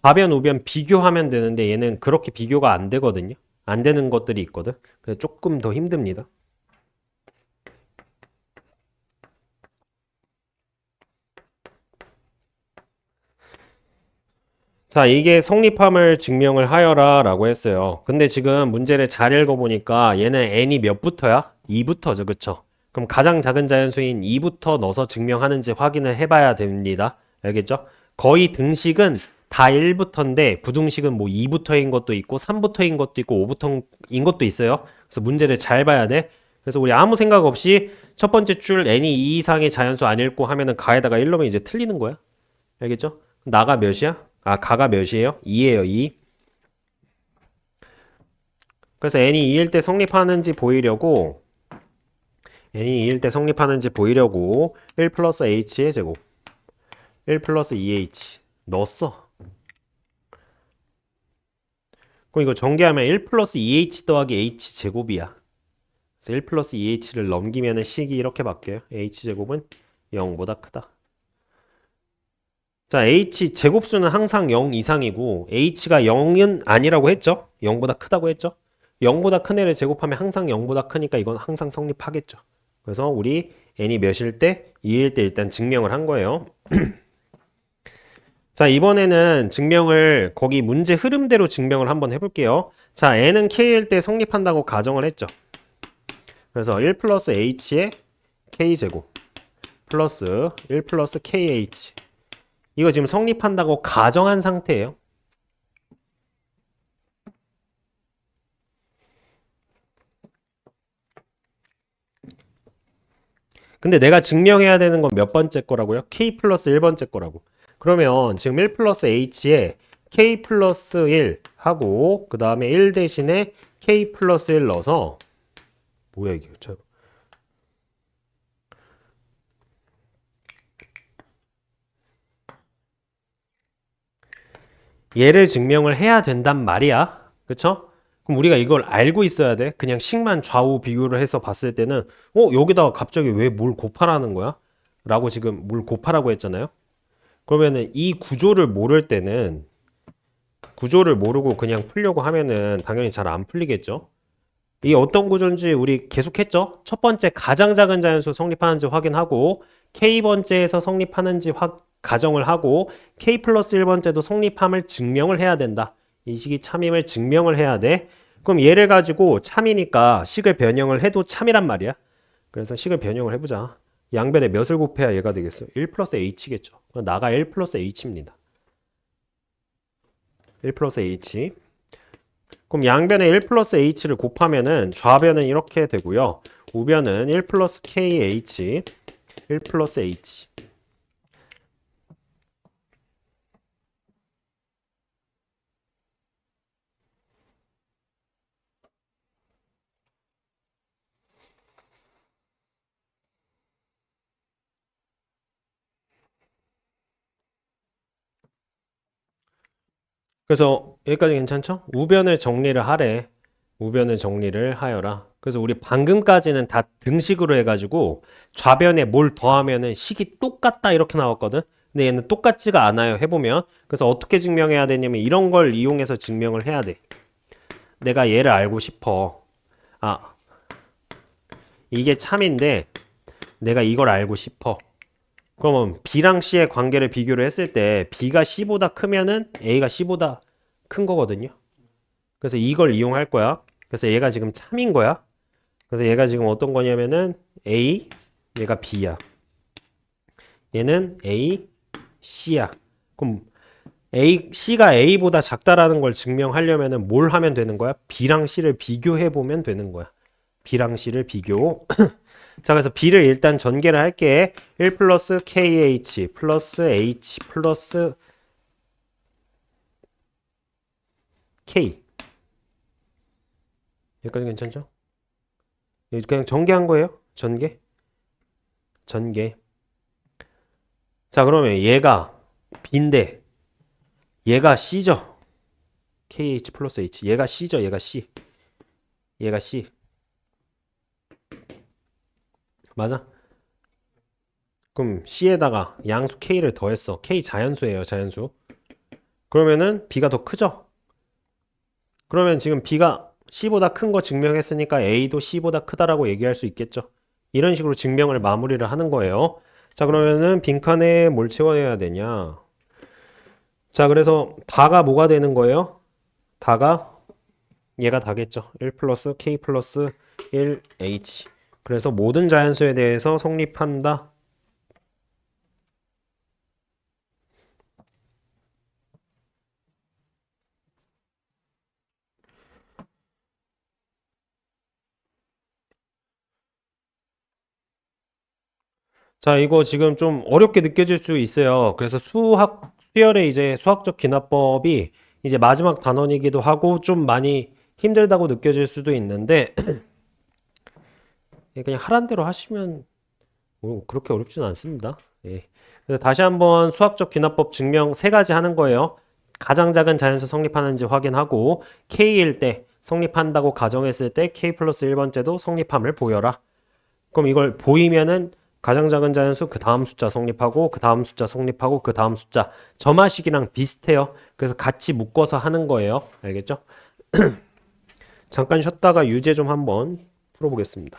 Speaker 1: 좌변, 우변 비교하면 되는데 얘는 그렇게 비교가 안 되거든요. 안 되는 것들이 있거든. 그래서 조금 더 힘듭니다. 자, 이게 성립함을 증명을 하여라 라고 했어요. 근데 지금 문제를 잘 읽어보니까 얘는 n이 몇부터야? 2부터죠. 그쵸? 그럼 가장 작은 자연수인 2부터 넣어서 증명하는지 확인을 해봐야 됩니다. 알겠죠? 거의 등식은 다 1부터인데 부등식은 뭐 2부터인 것도 있고 3부터인 것도 있고 5부터인 것도 있어요. 그래서 문제를 잘 봐야 돼. 그래서 우리 아무 생각 없이 첫 번째 줄 n이 2 이상의 자연수 안 읽고 하면은 가에다가 1 넣으면 이제 틀리는 거야. 알겠죠? 나가 몇이야? 아, 가가 몇이에요? 2예요, 2. 그래서 n이 2일 때 성립하는지 보이려고 n이 2일 때 성립하는지 보이려고 1 플러스 h의 제곱 1 플러스 2h 넣었어. 그럼 이거 전개하면 1 플러스 2h 더하기 h 제곱이야. 그래서 1 플러스 2h를 넘기면 식이 이렇게 바뀌어요. h 제곱은 0보다 크다. 자, h 제곱수는 항상 0 이상이고 h가 0은 아니라고 했죠? 0보다 크다고 했죠? 0보다 큰 애를 제곱하면 항상 0보다 크니까 이건 항상 성립하겠죠. 그래서 우리 n이 몇일 때? 2일 때 일단 증명을 한 거예요. 자, 이번에는 증명을 거기 문제 흐름대로 증명을 한번 해볼게요. 자, n은 k일 때 성립한다고 가정을 했죠. 그래서 1 플러스 h의 k제곱 플러스 1 플러스 kh 이거 지금 성립한다고 가정한 상태예요. 근데 내가 증명해야 되는 건 몇 번째 거라고요? k 플러스 1번째 거라고. 그러면 지금 1 플러스 h에 k 플러스 1 하고 그 다음에 1 대신에 k 플러스 1 넣어서 뭐야 이게 얘를 증명을 해야 된단 말이야. 그쵸? 그럼 우리가 이걸 알고 있어야 돼. 그냥 식만 좌우 비교를 해서 봤을 때는 여기다가 갑자기 왜 뭘 곱하라는 거야? 라고 지금 뭘 곱하라고 했잖아요. 그러면은 이 구조를 모를 때는 구조를 모르고 그냥 풀려고 하면은 당연히 잘 안 풀리겠죠. 이게 어떤 구조인지 우리 계속 했죠. 첫 번째 가장 작은 자연수 성립하는지 확인하고 K번째에서 성립하는지 가정을 하고 K 플러스 1번째도 성립함을 증명을 해야 된다. 이 식이 참임을 증명을 해야 돼. 그럼 얘를 가지고 참이니까 식을 변형을 해도 참이란 말이야. 그래서 식을 변형을 해보자. 양변에 몇을 곱해야 얘가 되겠어? 1 플러스 h겠죠. 나가 1 플러스 h입니다. 1 플러스 h. 그럼 양변에 1 플러스 h를 곱하면은 좌변은 이렇게 되고요. 우변은 1 플러스 kh, 1 플러스 h. 그래서 여기까지 괜찮죠? 우변을 정리를 하래. 우변을 정리를 하여라. 그래서 우리 방금까지는 다 등식으로 해가지고 좌변에 뭘 더하면은 식이 똑같다 이렇게 나왔거든. 근데 얘는 똑같지가 않아요. 해보면. 그래서 어떻게 증명해야 되냐면 이런 걸 이용해서 증명을 해야 돼. 내가 얘를 알고 싶어. 아, 이게 참인데 내가 이걸 알고 싶어. 그러면 B랑 C의 관계를 비교를 했을 때 B가 C보다 크면은 A가 C보다 큰 거거든요. 그래서 이걸 이용할 거야. 그래서 얘가 지금 참인 거야. 그래서 얘가 지금 어떤 거냐면은 A, 얘가 B야. 얘는 A, C야. 그럼 C가 A보다 작다라는 걸 증명하려면은 뭘 하면 되는 거야? B랑 C를 비교해 보면 되는 거야. B랑 C를 비교. 자, 그래서 B를 일단 전개를 할게. 1 플러스 KH 플러스 H 플러스 K. 여기까지 괜찮죠? 그냥 전개한 거예요. 전개. 전개. 자, 그러면 얘가 B인데 얘가 C죠. KH 플러스 H. 얘가 C죠. 얘가 C. 얘가 C. 맞아? 그럼 C에다가 양수 K를 더했어. K 자연수예요. 자연수. 그러면은 B가 더 크죠? 그러면 지금 B가 C보다 큰 거 증명했으니까 A도 C보다 크다라고 얘기할 수 있겠죠. 이런 식으로 증명을 마무리를 하는 거예요. 자, 그러면은 빈칸에 뭘 채워야 되냐? 자, 그래서 다가 뭐가 되는 거예요? 다가 얘가 다겠죠. 1 플러스 K 플러스 1H. 그래서 모든 자연수에 대해서 성립한다. 자, 이거 지금 좀 어렵게 느껴질 수 있어요. 그래서 수열의 이제 수학적 기납법이 이제 마지막 단원이기도 하고 좀 많이 힘들다고 느껴질 수도 있는데 그냥 하란 대로 하시면 뭐 그렇게 어렵진 않습니다. 예. 그래서 다시 한번 수학적 기납법 증명 세 가지 하는 거예요. 가장 작은 자연수 성립하는지 확인하고 K일 때 성립한다고 가정했을 때 K 플러스 1번째도 성립함을 보여라. 그럼 이걸 보이면은 가장 작은 자연수 그 다음 숫자 성립하고 그 다음 숫자 성립하고 그 다음 숫자 점화식이랑 비슷해요. 그래서 같이 묶어서 하는 거예요. 알겠죠? 잠깐 쉬었다가 유제 좀 한번 풀어보겠습니다.